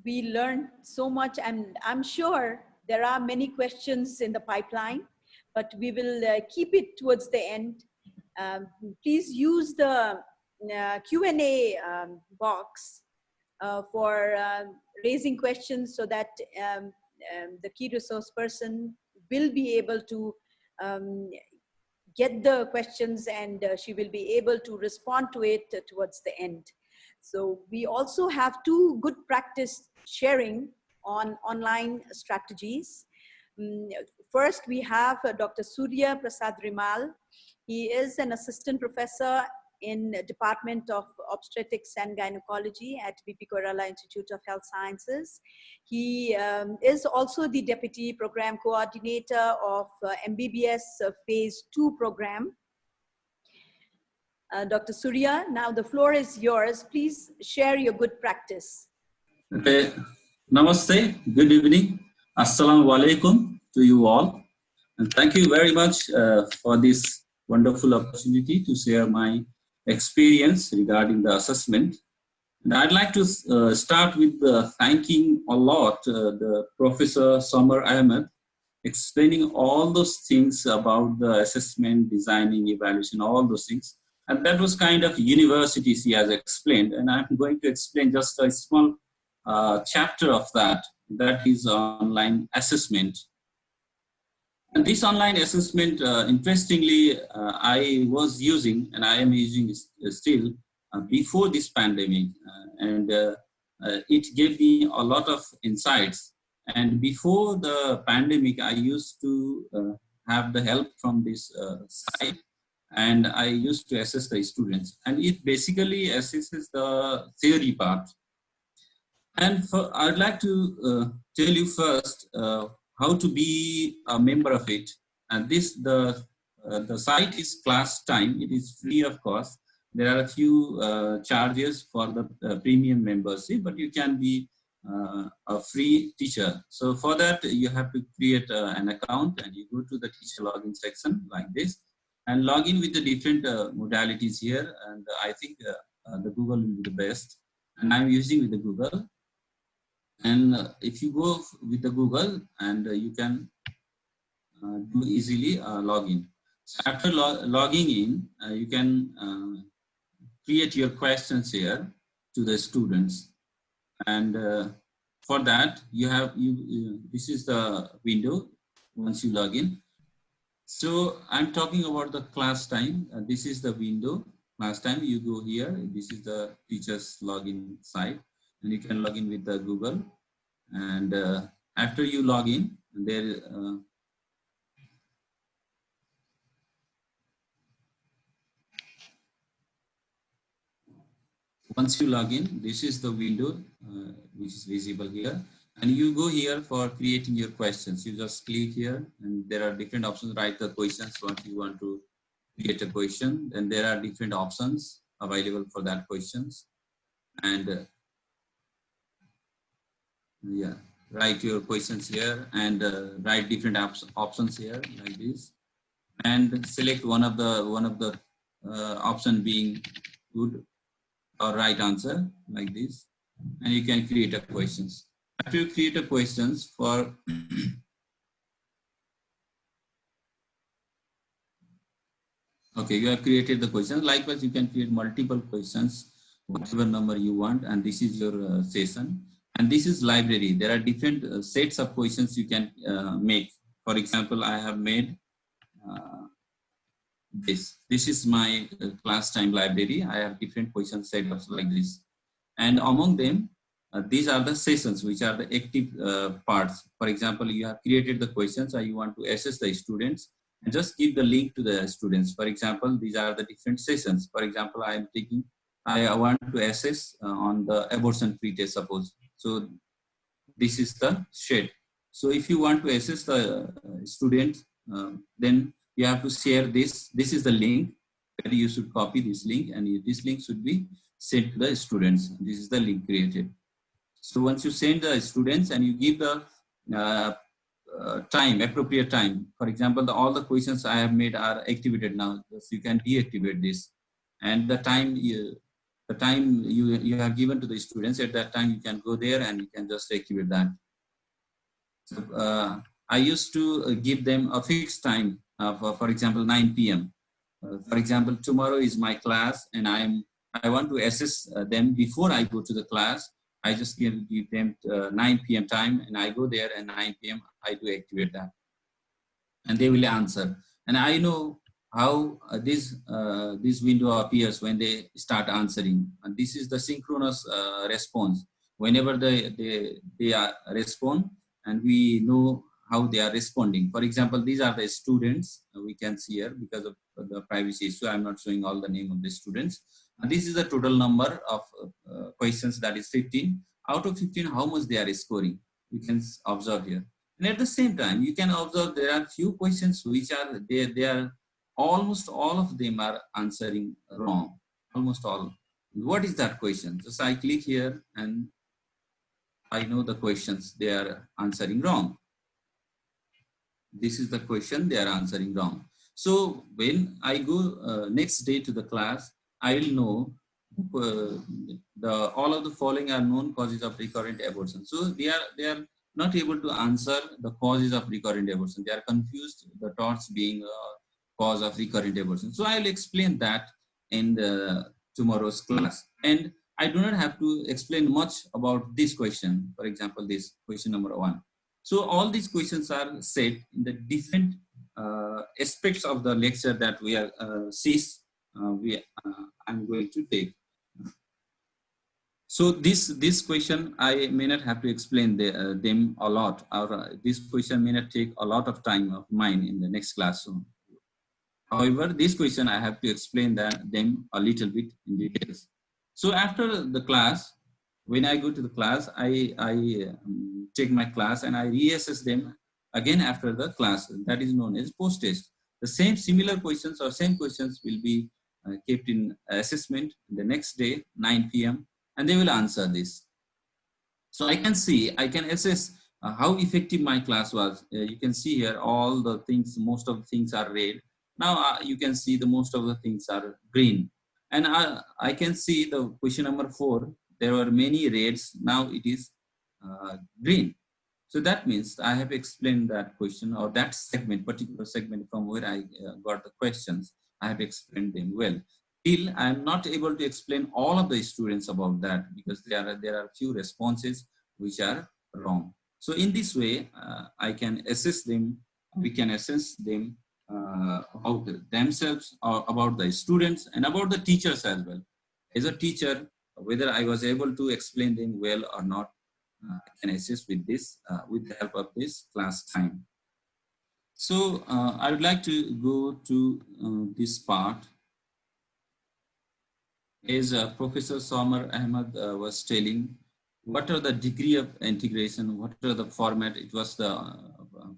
S1: We learned so much, and I'm sure there are many questions in the pipeline, but we will keep it towards the end. Please use the Q&A box for raising questions so that the key resource person will be able to get the questions, and she will be able to respond to it towards the end. So we also have 2 good practice sharing on online strategies. First, we have Dr. Surya Prasad Rimal. He is an assistant professor in Department of Obstetrics and Gynecology at BP Koirala Institute of Health Sciences. He is also the Deputy Program Coordinator of MBBS Phase 2 program. Dr. Surya, now the floor is yours. Please share your good practice.
S3: Okay. Namaste, good evening. Assalamu alaikum to you all. And thank you very much for this wonderful opportunity to share my experience regarding the assessment. And I'd like to start with thanking a lot the Professor Samar Ahmed, explaining all those things about the assessment, designing, evaluation, all those things. And that was kind of universities he has explained. And I'm going to explain just a small chapter of that. That is online assessment. And this online assessment, interestingly, I was using, and I am using still, before this pandemic. It gave me a lot of insights. And before the pandemic, I used to have the help from this site. And I used to assess the students. And it basically assesses the theory part. And I'd like to tell you first how to be a member of it. And the site is class time. It is free of cost. There are a few charges for the premium membership, but you can be a free teacher. So for that, you have to create an account, and you go to the teacher login section like this, and log in with the different modalities here. And I think the Google will be the best. And I'm using with the Google. And if you go with the Google, and you can do easily login. So after logging in, you can create your questions here to the students. And for that, this is the window once you log in. So I'm talking about the class time. This is the window. Class time, you go here. This is the teacher's login site. And you can log in with the Google. And after you log in, there Once you log in, this is the window which is visible here. And you go here for creating your questions. You just click here and there are different options. Write the questions what you want to create a question. Then there are different options available for that questions. And yeah, write your questions here and write different options here like this. And select one of the option being good or right answer like this. And you can create a questions. After you create a questions for okay, you have created the questions. Likewise, you can create multiple questions, whatever number you want, and this is your session. And this is library. There are different sets of questions you can make. For example, I have made this. This is my class time library. I have different question setups like this. And among them, these are the sessions, which are the active parts. For example, you have created the questions or you want to assess the students and just give the link to the students. For example, these are the different sessions. For example, I want to assess on the abortion-free test, suppose. So this is the shed. So if you want to assess the student, then you have to share this. This is the link. You should copy this link and this link should be sent to the students. This is the link created. So once you send the students and you give the appropriate time. For example, all the questions I have made are activated now. So you can deactivate this. And the time you have given to the students, at that time you can go there and you can just activate that. So, I used to give them a fixed time, for example, 9 p.m. For example, tomorrow is my class and I want to assess them before I go to the class. I just give them 9 p.m. time and I go there and 9 p.m. I do activate that. And they will answer. And I know how this window appears when they start answering. And this is the synchronous response. Whenever they respond, and we know how they are responding. For example, these are the students we can see here because of the privacy issue. I'm not showing all the name of the students. And this is the total number of questions, that is 15. Out of 15, how much they are scoring, you can observe here. And at the same time, you can observe there are few questions which are they are almost all of them are answering wrong. Almost all. What is that question? Just I click here and I know the questions they are answering wrong. This is the question they are answering wrong. So when I go next day to the class, I will know all of the following are known causes of recurrent abortion. So they are not able to answer the causes of recurrent abortion. They are confused, the thoughts being cause of recurrent abortion. So I will explain that in tomorrow's class. And I do not have to explain much about this question. For example, this question number 1. So all these questions are set in the different aspects of the lecture that we are I'm going to take. So this question I may not have to explain them a lot, or this question may not take a lot of time of mine in the next class. So, however, this question I have to explain them a little bit in details. So after the class, when I go to the class, I take my class and I reassess them again after the class. That is known as post-test. The similar questions or same questions will be kept in assessment the next day, 9 p.m. and they will answer this. So I can assess how effective my class was. You can see here all the things, most of the things are red. Now you can see the most of the things are green. And I can see the question number 4, there were many reds, now it is green. So that means I have explained that question or that segment, particular segment from where I got the questions. I have explained them well. Still, I am not able to explain all of the students about that because there are few responses which are wrong. So in this way, I can assess them. We can assess them about themselves, or about the students, and about the teachers as well. As a teacher, whether I was able to explain them well or not, I can assess with this, with the help of this class time. So I would like to go to this part. As Professor Samar Ahmed was telling, what are the degree of integration, what are the format? It was the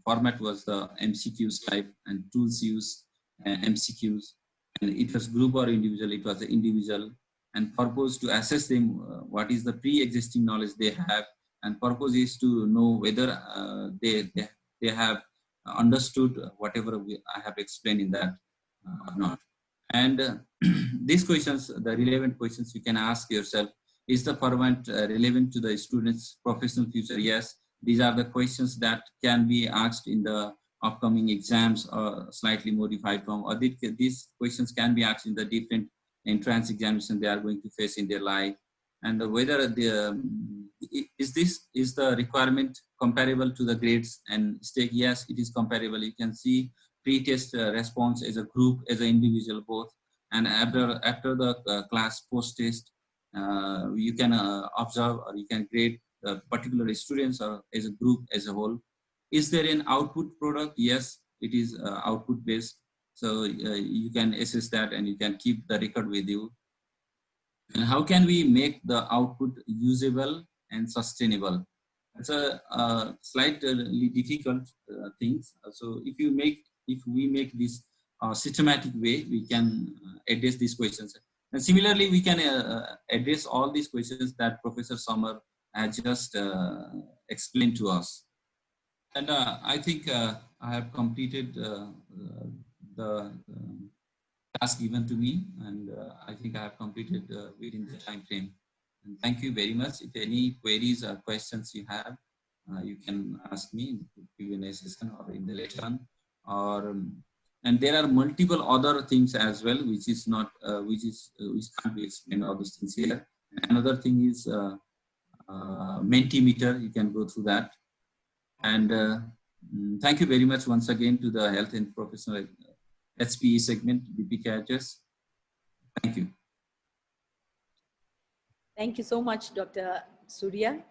S3: format was the MCQs type, and tools use MCQs, and it was group or individual, it was the individual, and purpose to assess them, what is the pre-existing knowledge they have, and purpose is to know whether they have understood whatever I have explained in that or not. And these questions, the relevant questions you can ask yourself: is the format relevant to the student's professional future? Yes, these are the questions that can be asked in the upcoming exams or slightly modified form, or these questions can be asked in the different entrance examination they are going to face in their life. And whether is the requirement comparable to the grades and stake? Yes, it is comparable. You can see pre-test response as a group, as an individual, both. And after the class post-test, you can observe or you can grade the particular students or as a group as a whole. Is there an output product? Yes, it is output based. So you can assess that and you can keep the record with you. And how can we make the output usable and sustainable? It's a slightly difficult things. So if we make this systematic way, we can address these questions. And similarly, we can address all these questions that Professor Samar has just explained to us. And I think I have completed the task given to me, and I think I have completed within the time frame. And thank you very much. If any queries or questions you have, you can ask me in the Q&A session or in the later on. Or and there are multiple other things as well, which is not which can't be explained. All those things here. Another thing is Mentimeter. You can go through that. And thank you very much once again to the Health and Professional HPE segment, BP Catches. Thank you.
S1: Thank you so much, Dr. Surya.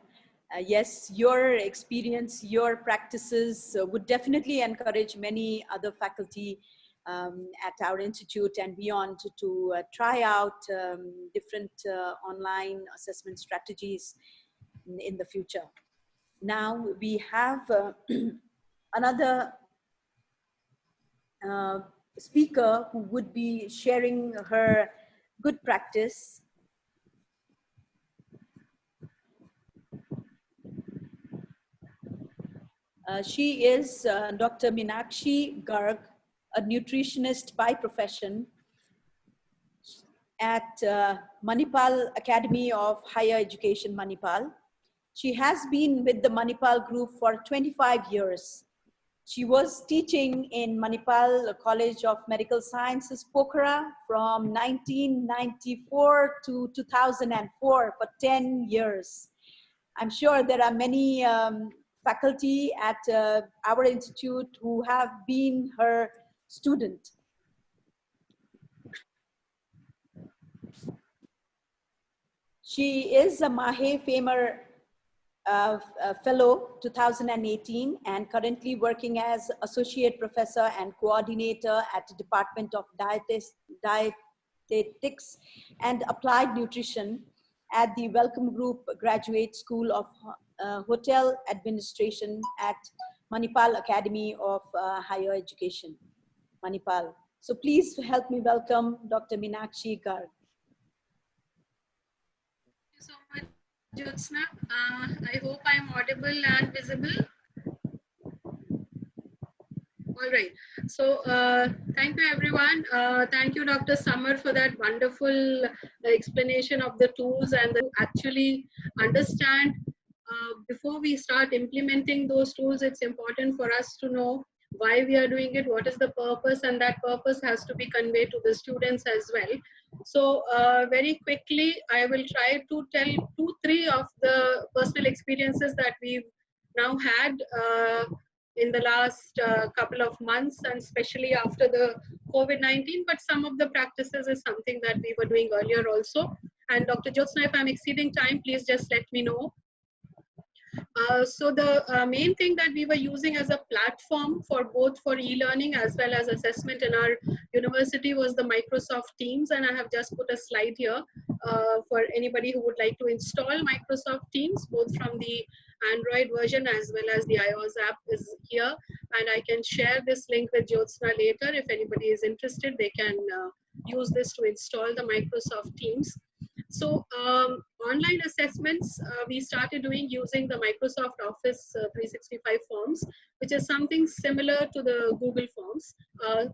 S1: Yes, your experience, your practices would definitely encourage many other faculty at our institute and beyond to try out different online assessment strategies in the future. Now we have another speaker who would be sharing her good practice. She is Dr. Meenakshi Garg, a nutritionist by profession at Manipal Academy of Higher Education, Manipal. She has been with the Manipal group for 25 years. She was teaching in Manipal College of Medical Sciences, Pokhara from 1994 to 2004 for 10 years. I'm sure there are many faculty at our institute who have been her student. She is a Mahe Famer Fellow 2018 and currently working as Associate Professor and Coordinator at the Department of Dietetics and Applied Nutrition at the Wellcome Group Graduate School of Hotel Administration at Manipal Academy of Higher Education, Manipal. So please help me welcome Dr. Meenakshi Garg.
S4: Thank you so much, Jyotsna. I hope I'm audible and visible. All right. So thank you, everyone. Thank you, Dr. Samar, for that wonderful explanation of the tools and to actually understand before we start implementing those tools, it's important for us to know why we are doing it, what is the purpose, and that purpose has to be conveyed to the students as well. So very quickly, I will try to tell 2-3 of the personal experiences that we've now had in the last couple of months, and especially after the COVID-19, but some of the practices is something that we were doing earlier also. And Dr. Jyotsna, if I'm exceeding time, please just let me know. So the main thing that we were using as a platform for both for e-learning as well as assessment in our university was the Microsoft Teams, and I have just put a slide here for anybody who would like to install Microsoft Teams, both from the Android version as well as the iOS app is here, and I can share this link with Jyotsna later. If anybody is interested, they can use this to install the Microsoft Teams. So online assessments, we started doing using the Microsoft Office 365 forms, which is something similar to the Google Forms.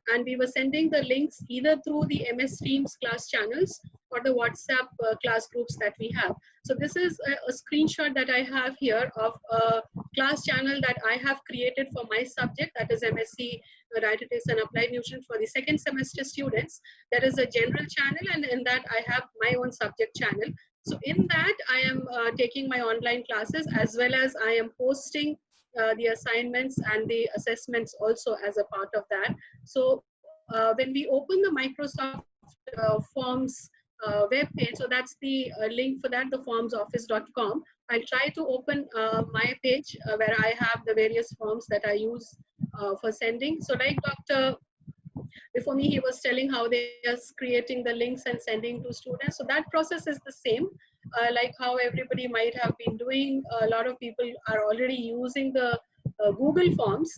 S4: And we were sending the links either through the MS Teams class channels or the WhatsApp class groups that we have. So this is a screenshot that I have here of a class channel that I have created for my subject, that is MSc Dietetics and Applied Nutrition for the second semester students. There is a general channel, and in that I have my own subject channel. So in that I am taking my online classes, as well as I am posting the assignments and the assessments also as a part of that. So when we open the Microsoft Forms web page, so that's the link for that, the formsoffice.com. I'll try to open my page where I have the various forms that I use for sending. So like Dr. before me, he was telling how they are creating the links and sending to students. So that process is the same, like how everybody might have been doing. A lot of people are already using the Google Forms.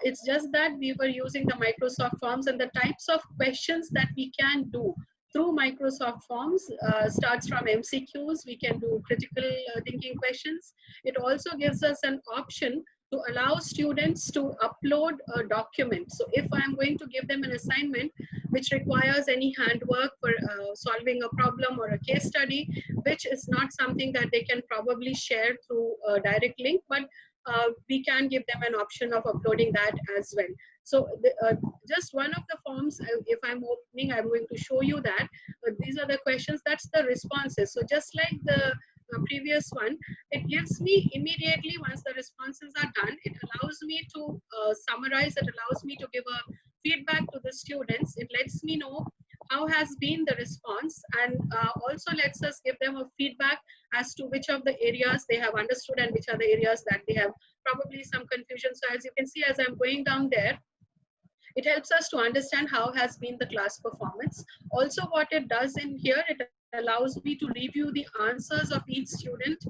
S4: It's just that we were using the Microsoft Forms, and the types of questions that we can do through Microsoft Forms starts from MCQs. We can do critical thinking questions. It also gives us an option to allow students to upload a document. So if I'm going to give them an assignment which requires any handwork for solving a problem or a case study, which is not something that they can probably share through a direct link, but we can give them an option of uploading that as well. So just one of the forms, if I'm opening, I'm going to show you that. These are the questions, that's the responses. So just like the previous one, it gives me immediately, once the responses are done, it allows me to summarize, it allows me to give a feedback to the students. It lets me know how has been the response, and also lets us give them a feedback as to which of the areas they have understood and which are the areas that they have probably some confusion. So as you can see, as I'm going down there, it helps us to understand how has been the class performance. Also, what it does in here, it allows me to review the answers of each student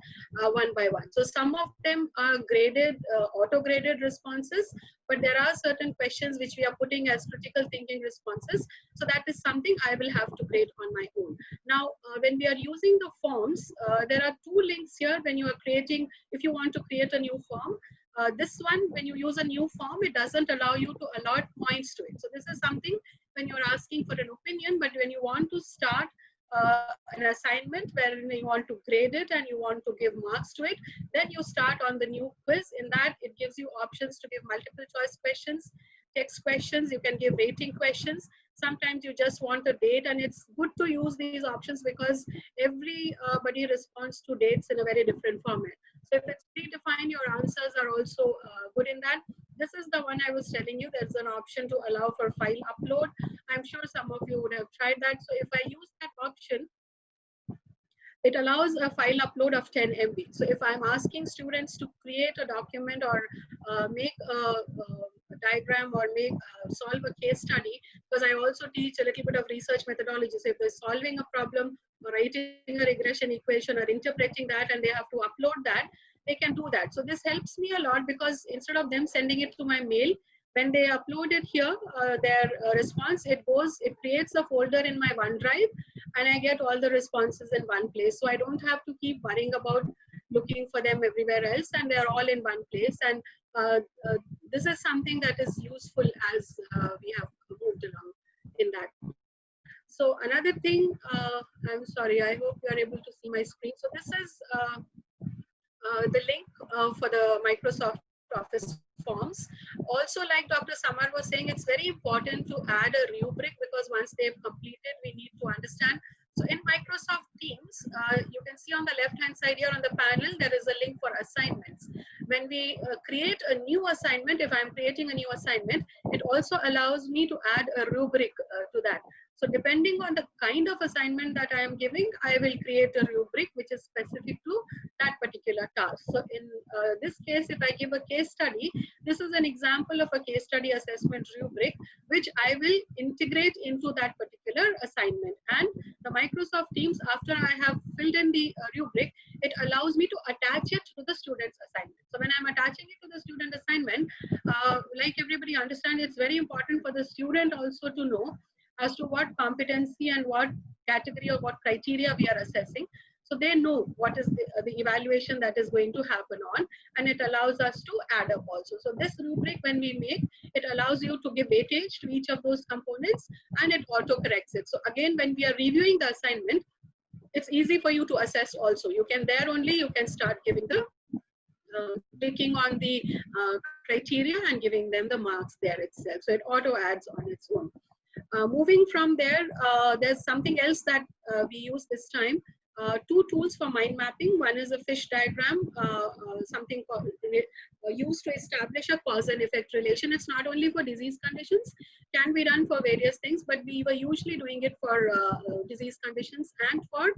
S4: one by one. So some of them are graded, auto-graded responses, but there are certain questions which we are putting as critical thinking responses. So that is something I will have to grade on my own. Now, when we are using the forms, there are two links here when you are creating, if you want to create a new form. This one, when you use a new form, it doesn't allow you to allot points to it. So this is something when you're asking for an opinion, but when you want to start an assignment where you want to grade it and you want to give marks to it, then you start on the new quiz. In that, it gives you options to give multiple choice questions, text questions, you can give rating questions. Sometimes you just want a date, and it's good to use these options because everybody responds to dates in a very different format. So if it's predefined, your answers are also good in that. This is the one I was telling you. There's an option to allow for file upload. I'm sure some of you would have tried that. So if I use that option, it allows a file upload of 10 MB. So if I'm asking students to create a document or make a diagram or solve a case study, because I also teach a little bit of research methodology. So if they're solving a problem or writing a regression equation or interpreting that and they have to upload that, they can do that. So this helps me a lot, because instead of them sending it to my mail, when they upload it here, their response, it creates a folder in my OneDrive, and I get all the responses in one place. So I don't have to keep worrying about looking for them everywhere else, and they're all in one place. And this is something that is useful as we have moved along in that. So another thing, I'm sorry, I hope you are able to see my screen. So this is the link for the Microsoft Office forms. Also, like Dr. Samar was saying, it's very important to add a rubric, because once they've completed, we need to understand. So in Microsoft Teams, you can see on the left-hand side here on the panel, there is a link for assignments. When we create a new assignment, if I'm creating a new assignment, it also allows me to add a rubric to that. So depending on the kind of assignment that I am giving, I will create a rubric which is specific to that particular task. So in this case, if I give a case study, this is an example of a case study assessment rubric, which I will integrate into that particular assignment. And the Microsoft Teams, after I have filled in the rubric, it allows me to attach it to the student's assignment. So when I'm attaching it to the student assignment, like everybody understand, it's very important for the student also to know as to what competency and what category or what criteria we are assessing. So they know what is the evaluation that is going to happen on, and it allows us to add up also. So this rubric, when we make, it allows you to give weightage to each of those components, and it auto corrects it. So again, when we are reviewing the assignment, it's easy for you to assess also. You can you can start giving the clicking on the criteria and giving them the marks there itself. So it auto adds on its own. Moving from there, there's something else that we use this time. Two tools for mind mapping. One is a fish diagram, something used to establish a cause and effect relation. It's not only for disease conditions, can be done for various things, but we were usually doing it for disease conditions and for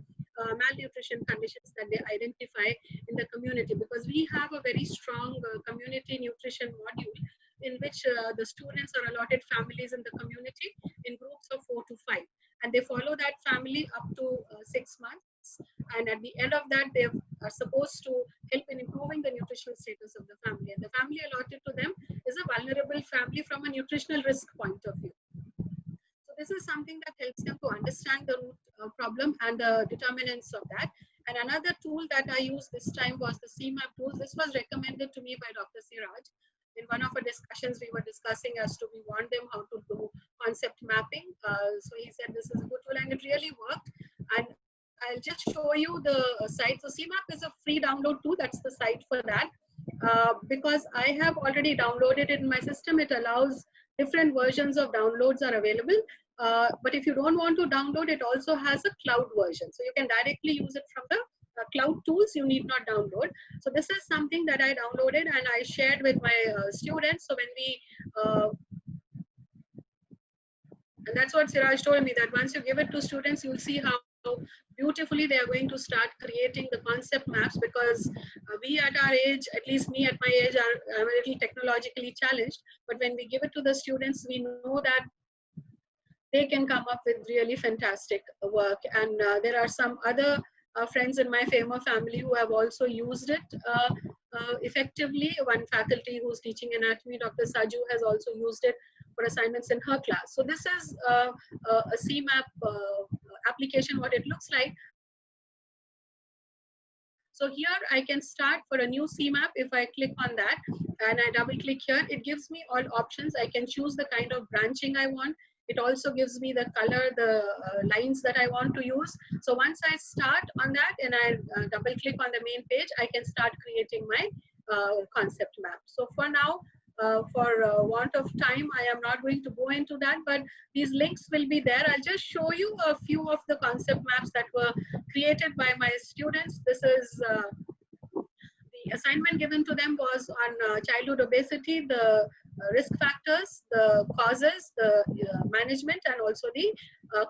S4: malnutrition conditions that they identify in the community, because we have a very strong community nutrition module in which the students are allotted families in the community in groups of 4 to 5, and they follow that family up to 6 months, and at the end of that they are supposed to help in improving the nutritional status of the family, and the family allotted to them is a vulnerable family from a nutritional risk point of view. So this is something that helps them to understand the root problem and the determinants of that. And another tool that I used this time was the CMAP tool. This was recommended to me by Dr. Siraj. In one of our discussions, we were discussing as to we want them how to do concept mapping. So he said this is a good tool, and it really worked. And I'll just show you the site. So CMAP is a free download tool. That's the site for that. Because I have already downloaded it in my system, it allows different versions of downloads are available. But if you don't want to download, it also has a cloud version. So you can directly use it from the cloud tools. You need not download. So this is something that I downloaded and I shared with my students. So when we, and that's what Siraj told me, that once you give it to students, you'll see how beautifully they are going to start creating the concept maps, because we at our age, at least me at my age, are a little technologically challenged. But when we give it to the students, we know that they can come up with really fantastic work. And there are some other friends in my family who have also used it effectively. One faculty who's teaching anatomy, Dr. Saju, has also used it for assignments in her class. So this is a CMAP application, what it looks like. So here I can start for a new CMAP. If I click on that and I double click here, it gives me all options. I can choose the kind of branching I want. It also gives me the color, the lines that I want to use. So once I start on that and I double click on the main page, I can start creating my concept map. So for now, for want of time, I am not going to go into that, but these links will be there. I'll just show you a few of the concept maps that were created by my students. This is the assignment given to them was on childhood obesity, the risk factors, the causes, the management, and also the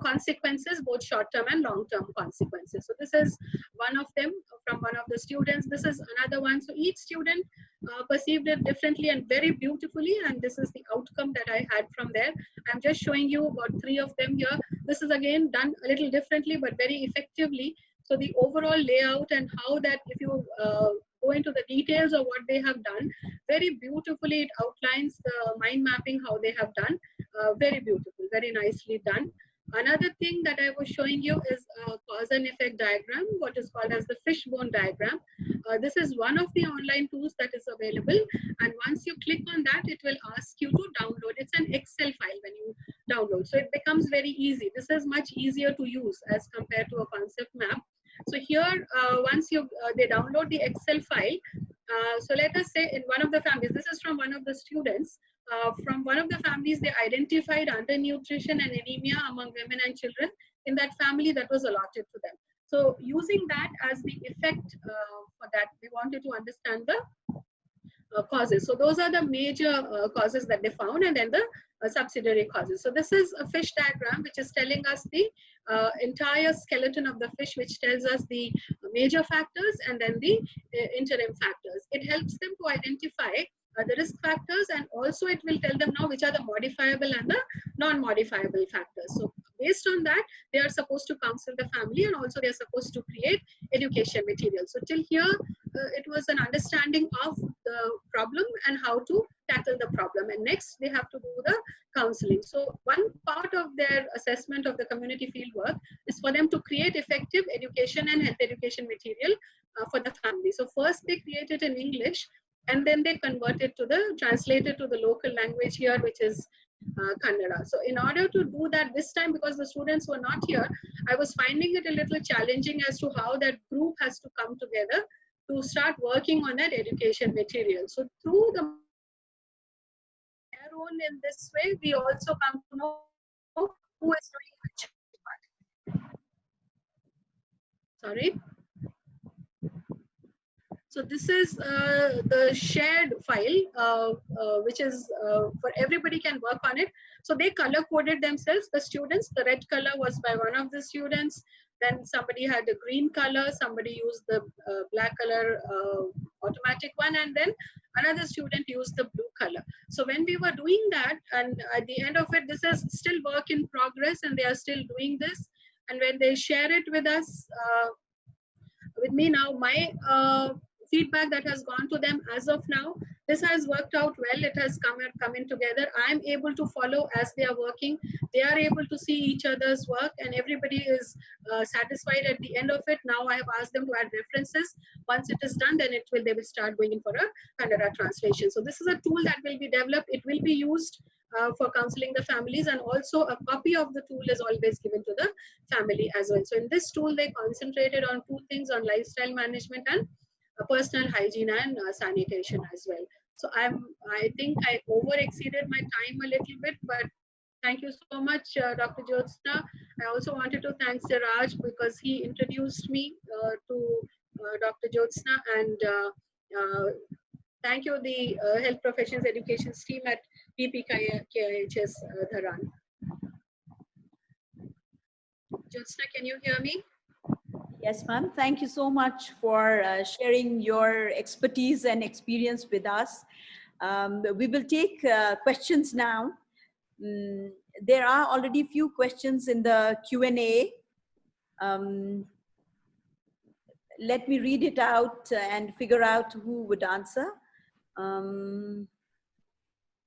S4: consequences, both short-term and long-term consequences. So this is one of them from one of the students. This is another one. So each student perceived it differently and very beautifully, and this is the outcome that I had from there. I'm just showing you about 3 of them here. This is again done a little differently, but very effectively. So the overall layout and how that, if you go into the details of what they have done, very beautifully it outlines the mind mapping, how they have done. Very beautiful, very nicely done. Another thing that I was showing you is a cause and effect diagram, what is called as the fishbone diagram. This is one of the online tools that is available, and once you click on that, it will ask you to download. It's an Excel file when you download, so it becomes very easy. This is much easier to use as compared to a concept map. So here, once you they download the Excel file, so let us say in one of the families, this is from one of the students, from one of the families, they identified undernutrition and anemia among women and children in that family that was allotted to them. So using that as the effect for that, we wanted to understand the causes. So those are the major causes that they found, and then the subsidiary causes. So this is a fish diagram which is telling us the entire skeleton of the fish, which tells us the major factors and then the interim factors. It helps them to identify the risk factors, and also it will tell them now which are the modifiable and the non-modifiable factors. So based on that, they are supposed to counsel the family, and also they are supposed to create education material. So till here, it was an understanding of the problem and how to tackle the problem. And next, they have to do the counseling. So one part of their assessment of the community field work is for them to create effective education and health education material for the family. So first they create it in English, and then they convert it to translate it to the local language here, which is Kannada. So in order to do that this time, because the students were not here, I was finding it a little challenging as to how that group has to come together to start working on that education material. So through their own in this way, we also come to know who is doing which part. Sorry. So this is the shared file, which is for everybody can work on it. So they color coded themselves, the students. The red color was by one of the students. Then somebody had a green color. Somebody used the black color automatic one. And then another student used the blue color. So when we were doing that, and at the end of it, this is still work in progress, and they are still doing this. And when they share it with us, with me now, my feedback that has gone to them as of now, this has worked out well. It has come in together. I'm able to follow as they are working. They are able to see each other's work, and everybody is satisfied at the end of it. Now I have asked them to add references. Once it is done, then they will start going in for a Kannada translation. So this is a tool that will be developed. It will be used for counseling the families, and also a copy of the tool is always given to the family as well. So in this tool, they concentrated on two things, on lifestyle management and personal hygiene and sanitation as well. So I think I over exceeded my time a little bit, but thank you so much, Dr. Jyotsna. I also wanted to thank Siraj because he introduced me to Dr. Jyotsna, and thank you, the Health Professions Education team at PPKHS Dharan. Jyotsna, can you hear me?
S1: Yes, ma'am. Thank you so much for sharing your expertise and experience with us. We will take questions now. There are already a few questions in the Q&A. Let me read it out and figure out who would answer.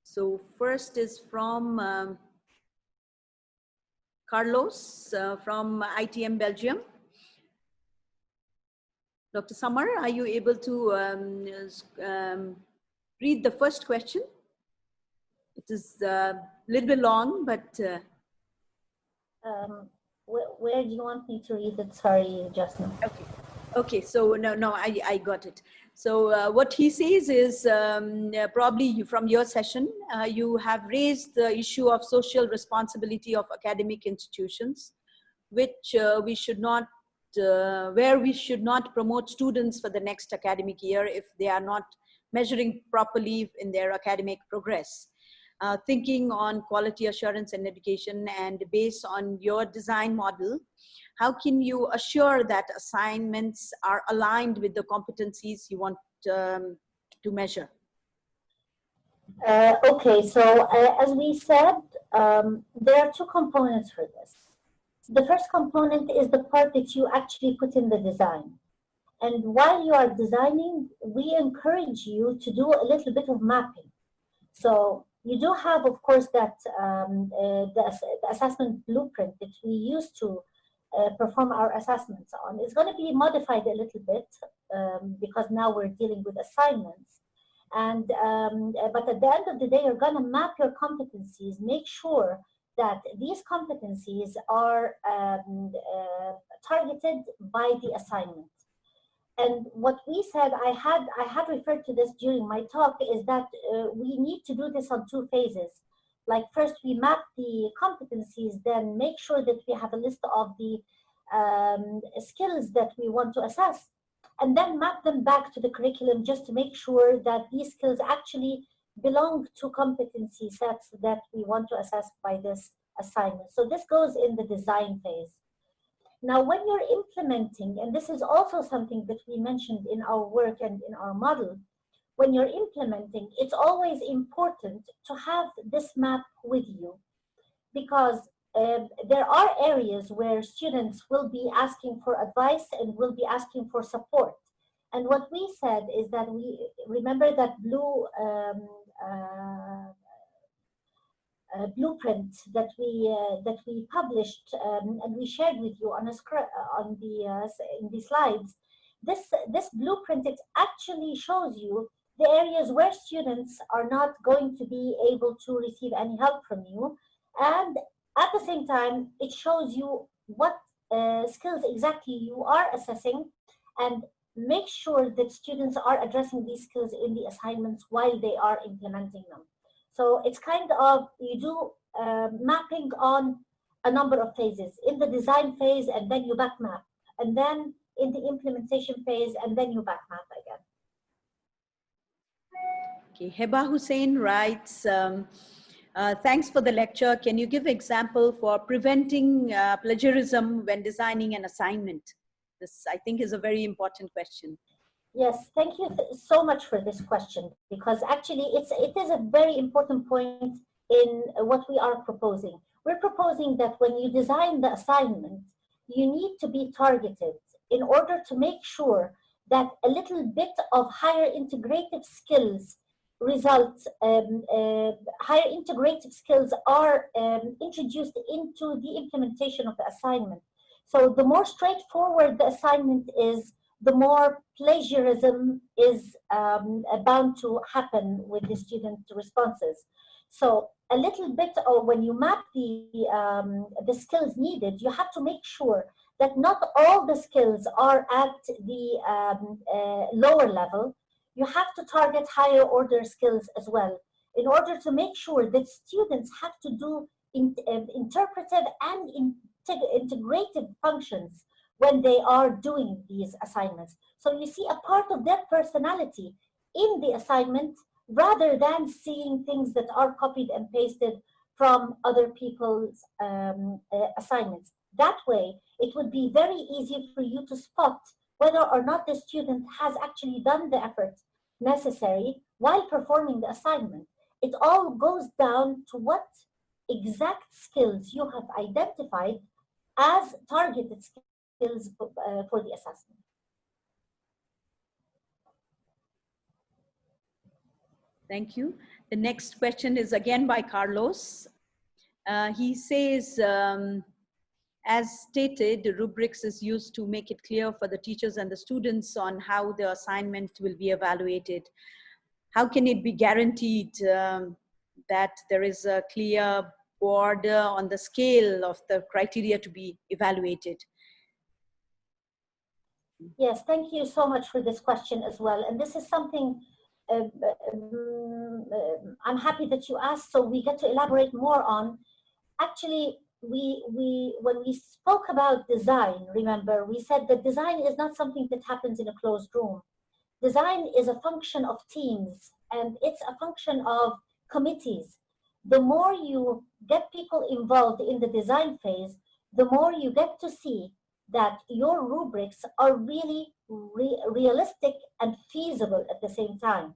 S1: So first is from Carlos from ITM Belgium. Dr. Samar, are you able to read the first question? It is a little bit long, but...
S2: where do you want me to read it? Sorry, Justin.
S1: Okay. Okay, so no, I got it. So what he says is probably from your session, you have raised the issue of social responsibility of academic institutions, which we should not, where we should not promote students for the next academic year if they are not measuring properly in their academic progress. Thinking on quality assurance and education, and based on your design model, how can you assure that assignments are aligned with the competencies you want to measure?
S2: Okay, so as we said, there are two components for this. The first component is the part that you actually put in the design. And while you are designing, we encourage you to do a little bit of mapping. So you do have, of course, that the assessment blueprint that we use to perform our assessments on. It's going to be modified a little bit because now we're dealing with assignments. And but at the end of the day, you're going to map your competencies, make sure that these competencies are targeted by the assignment. And what we said, I had referred to this during my talk, is that we need to do this on two phases. Like first we map the competencies, then make sure that we have a list of the skills that we want to assess, and then map them back to the curriculum just to make sure that these skills actually belong to competency sets that we want to assess by this assignment. So this goes in the design phase. Now, when you're implementing, and this is also something that we mentioned in our work and in our model, when you're implementing, it's always important to have this map with you, because there are areas where students will be asking for advice and will be asking for support. And what we said is that we remember that blueprint that we published and we shared with you on in the slides. This blueprint, it actually shows you the areas where students are not going to be able to receive any help from you, and at the same time it shows you what skills exactly you are assessing, and make sure that students are addressing these skills in the assignments while they are implementing them. So it's kind of, you do mapping on a number of phases. In the design phase, and then you back map. And then in the implementation phase, and then you back map again.
S1: Okay, Heba Hussein writes, thanks for the lecture. Can you give example for preventing plagiarism when designing an assignment? This, I think, is a very important question.
S2: Yes, thank you so much for this question, because actually it is a very important point in what we are proposing. We're proposing that when you design the assignment, you need to be targeted in order to make sure that a little bit of higher integrative skills higher integrative skills are introduced into the implementation of the assignment. So the more straightforward the assignment is, the more plagiarism is bound to happen with the student responses. So a little bit of, when you map the skills needed, you have to make sure that not all the skills are at the lower level. You have to target higher order skills as well, in order to make sure that students have to do interpretive and integrative functions when they are doing these assignments. So you see a part of their personality in the assignment, rather than seeing things that are copied and pasted from other people's assignments. That way, it would be very easy for you to spot whether or not the student has actually done the effort necessary while performing the assignment. It all goes down to what exact skills you have identified as targeted skills for the assessment.
S1: Thank you. The next question is again by Carlos. He says, as stated, the rubrics is used to make it clear for the teachers and the students on how the assignment will be evaluated. How can it be guaranteed that there is a clear border on the scale of the criteria to be evaluated?
S2: Yes, thank you so much for this question as well. And this is something I'm happy that you asked, so we get to elaborate more on. Actually, when we spoke about design, remember, we said that design is not something that happens in a closed room. Design is a function of teams, and it's a function of committees. The more you get people involved in the design phase, the more you get to see that your rubrics are really realistic and feasible at the same time.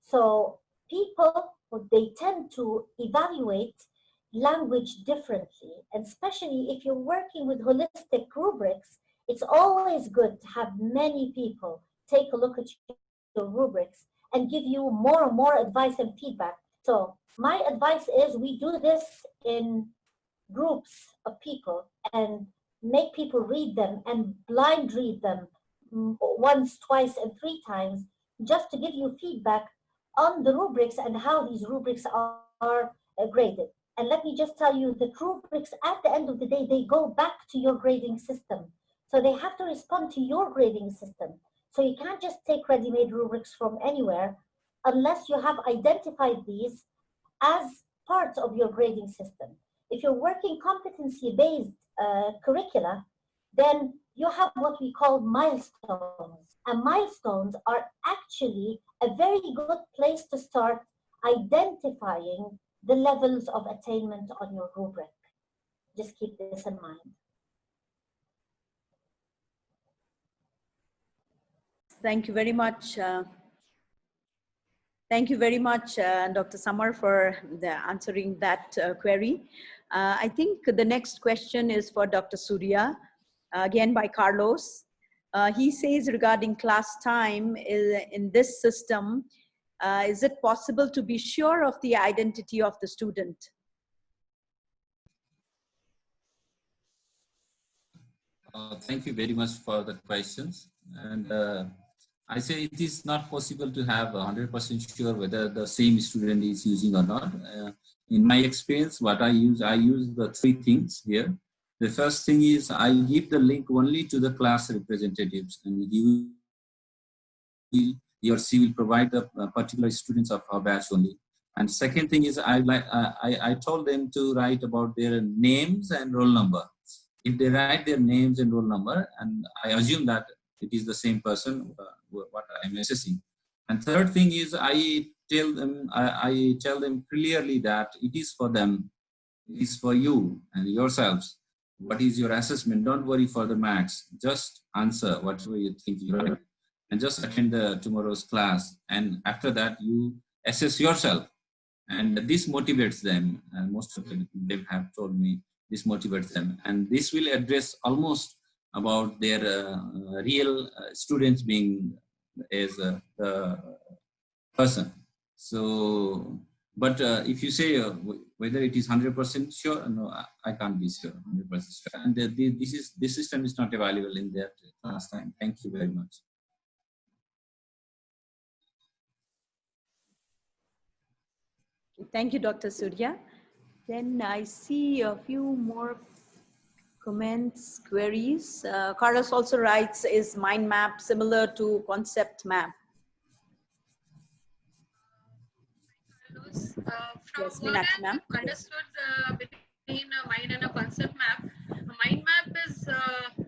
S2: So people, they tend to evaluate language differently, and especially if you're working with holistic rubrics, it's always good to have many people take a look at your rubrics and give you more and more advice and feedback. So my advice is, we do this in groups of people and make people read them and blind read them once, twice, and 3 times, just to give you feedback on the rubrics and how these rubrics are graded. And let me just tell you that rubrics, at the end of the day, they go back to your grading system. So they have to respond to your grading system. So you can't just take ready-made rubrics from anywhere unless you have identified these as part of your grading system. If you're working competency-based curricula, then you have what we call milestones. And milestones are actually a very good place to start identifying the levels of attainment on your rubric. Just keep this in mind.
S1: Thank you very much. Thank you very much, Dr. Samar, for answering that query. I think the next question is for Dr. Surya, again by Carlos. He says regarding class time in this system, is it possible to be sure of the identity of the student?
S3: Thank you very much for the questions. And I say it is not possible to have 100% sure whether the same student is using or not. In my experience, what I use the three things here. The first thing is I give the link only to the class representatives, and he or she will provide the particular students of our batch only. And second thing is I told them to write about their names and roll number. If they write their names and roll number, and I assume that it is the same person what I'm assessing. And third thing is I tell them clearly that it is for them, it is for you and yourselves. What is your assessment? Don't worry for the marks. Just answer whatever you think you are, and just attend tomorrow's class. And after that, you assess yourself, and this motivates them. And most of them, they have told me this motivates them, and this will address almost about their real students being as the person. So, but if you say whether it is 100% sure, no, I can't be sure 100% sure. And this system is not available in that class time. Thank you very much.
S1: Thank you, Dr. Surya. Then I see a few more comments, queries. Carlos also writes, is mind map similar to concept map?
S4: From
S1: Yes,
S4: what
S1: Meenakshi, ma'am.
S4: I've understood between a mind and a concept map, a mind map is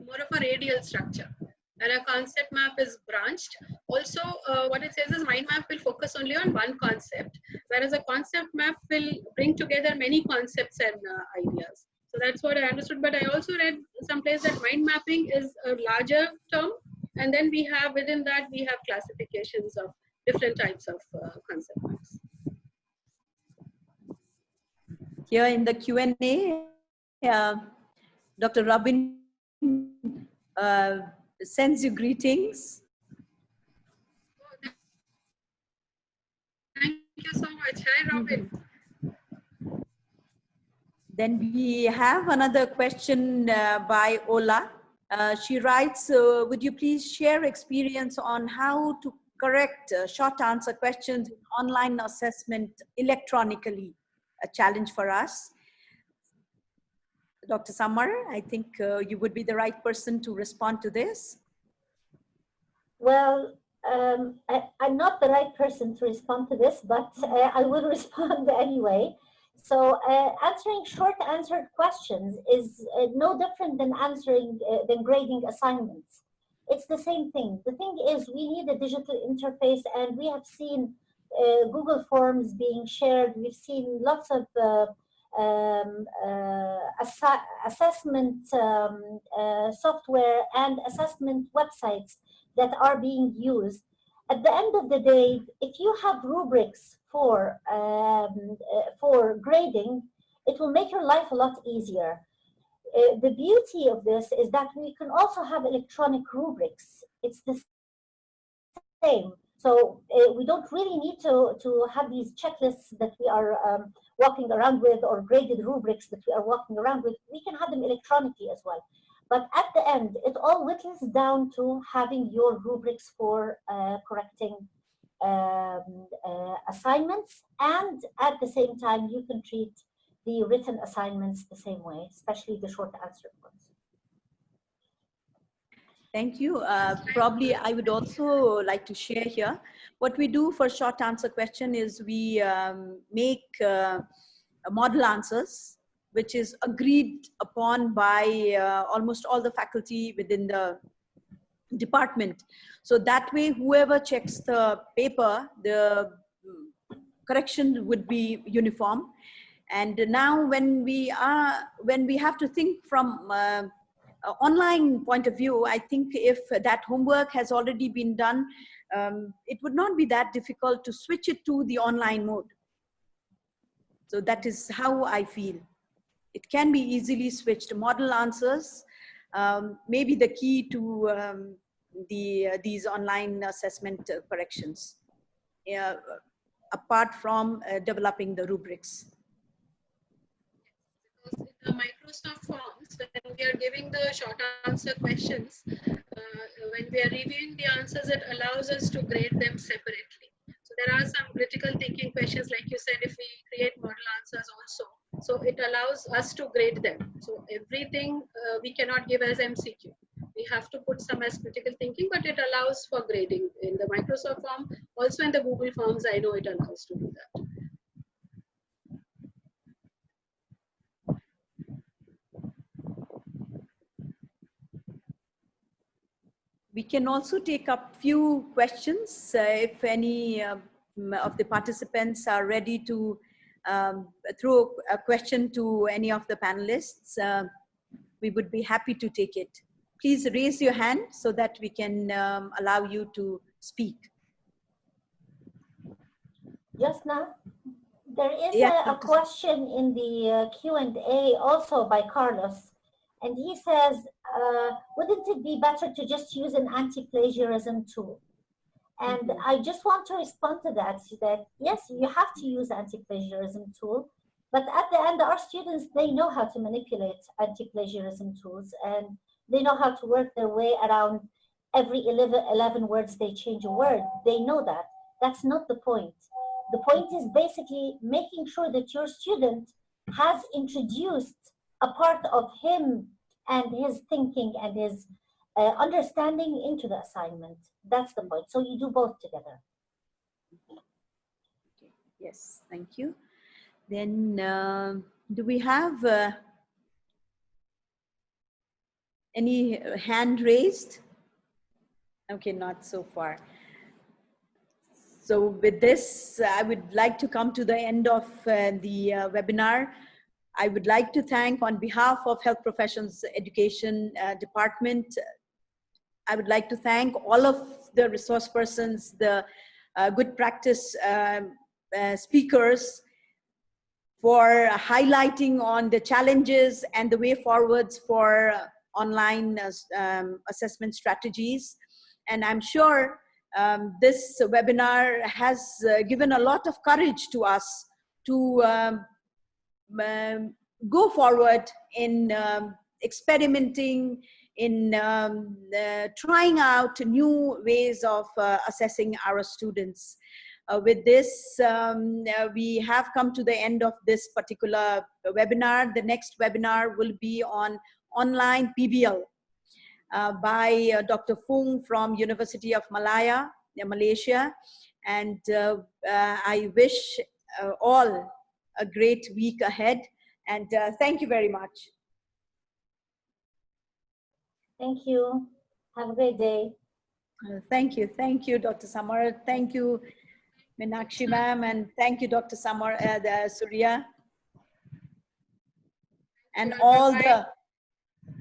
S4: more of a radial structure, and a concept map is branched. Also, what it says is mind map will focus only on one concept, whereas a concept map will bring together many concepts and ideas. So that's what I understood. But I also read someplace that mind mapping is a larger term, and then we have within that we have classifications of different types of concept maps.
S1: Here in the Q&A, Dr. Robin sends you greetings.
S4: Thank you so much. Hi, Robin.
S1: Then we have another question by Ola. She writes, would you please share experience on how to correct short answer questions in online assessment electronically? A challenge for us. Dr. Samar, I think you would be the right person to respond to this.
S2: Well, I'm not the right person to respond to this, but I will respond anyway. So answering short answered questions is no different than than grading assignments. It's the same thing. The thing is, we need a digital interface, and we have seen Google Forms being shared. We've seen lots of assessment software and assessment websites that are being used. At the end of the day, if you have rubrics for grading, it will make your life a lot easier. The beauty of this is that we can also have electronic rubrics. It's the same. So we don't really need to have these checklists that we are walking around with, or graded rubrics that we are walking around with. We can have them electronically as well. But at the end, it all whittles down to having your rubrics for correcting assignments, and at the same time, you can treat the written assignments the same way, especially the short answer ones.
S1: Thank you. Probably I would also like to share here. What we do for short answer question is we make model answers, which is agreed upon by almost all the faculty within the department. So that way, whoever checks the paper, the correction would be uniform. And now when we have to think from online point of view, I think if that homework has already been done, it would not be that difficult to switch it to the online mode. So that is how I feel. It can be easily switched. Model answers may be the key to these online assessment corrections, apart from developing the rubrics.
S4: Because in the Microsoft Forms, when we are giving the short answer questions, when we are reviewing the answers, it allows us to grade them separately. So there are some critical thinking questions, like you said, if we create model answers also. So it allows us to grade them. So everything we cannot give as MCQ. We have to put some as critical thinking, but it allows for grading in the Microsoft form. Also in the Google Forms, I know it allows to do that.
S1: We can also take up few questions if any of the participants are ready to throw a question to any of the panelists. We would be happy to take it. Please raise your hand so that we can allow you to speak.
S2: Just now, there is
S1: Yes,
S2: a question in the Q&A also by Carlos. And he says, wouldn't it be better to just use an anti-plagiarism tool? And I just want to respond to that, yes, you have to use anti-plagiarism tool, but at the end, our students, they know how to manipulate anti-plagiarism tools, and they know how to work their way around every 11 words they change a word. They know that. That's not the point. The point is basically making sure that your student has introduced a part of him and his thinking and his understanding into the assignment. That's the point. So you do both together.
S1: Okay. Yes, thank you. Then do we have any hand raised? Okay, not so far. So with this, I would like to come to the end of the webinar. I would like to thank, on behalf of Health Professions Education Department, I would like to thank all of the resource persons, the good practice speakers, for highlighting on the challenges and the way forwards for online assessment strategies. And I'm sure this webinar has given a lot of courage to us to go forward in experimenting, in trying out new ways of assessing our students. With this, we have come to the end of this particular webinar. The next webinar will be on online PBL by Dr. Fung from University of Malaya, Malaysia. And I wish all a great week ahead. And thank you very much.
S2: Thank you. Have a great day.
S1: Thank you, Dr. Samar. Thank you, Meenakshi ma'am, and thank you, Dr. Samar, Surya, and all the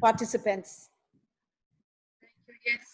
S1: participants.
S4: Thank you. Yes.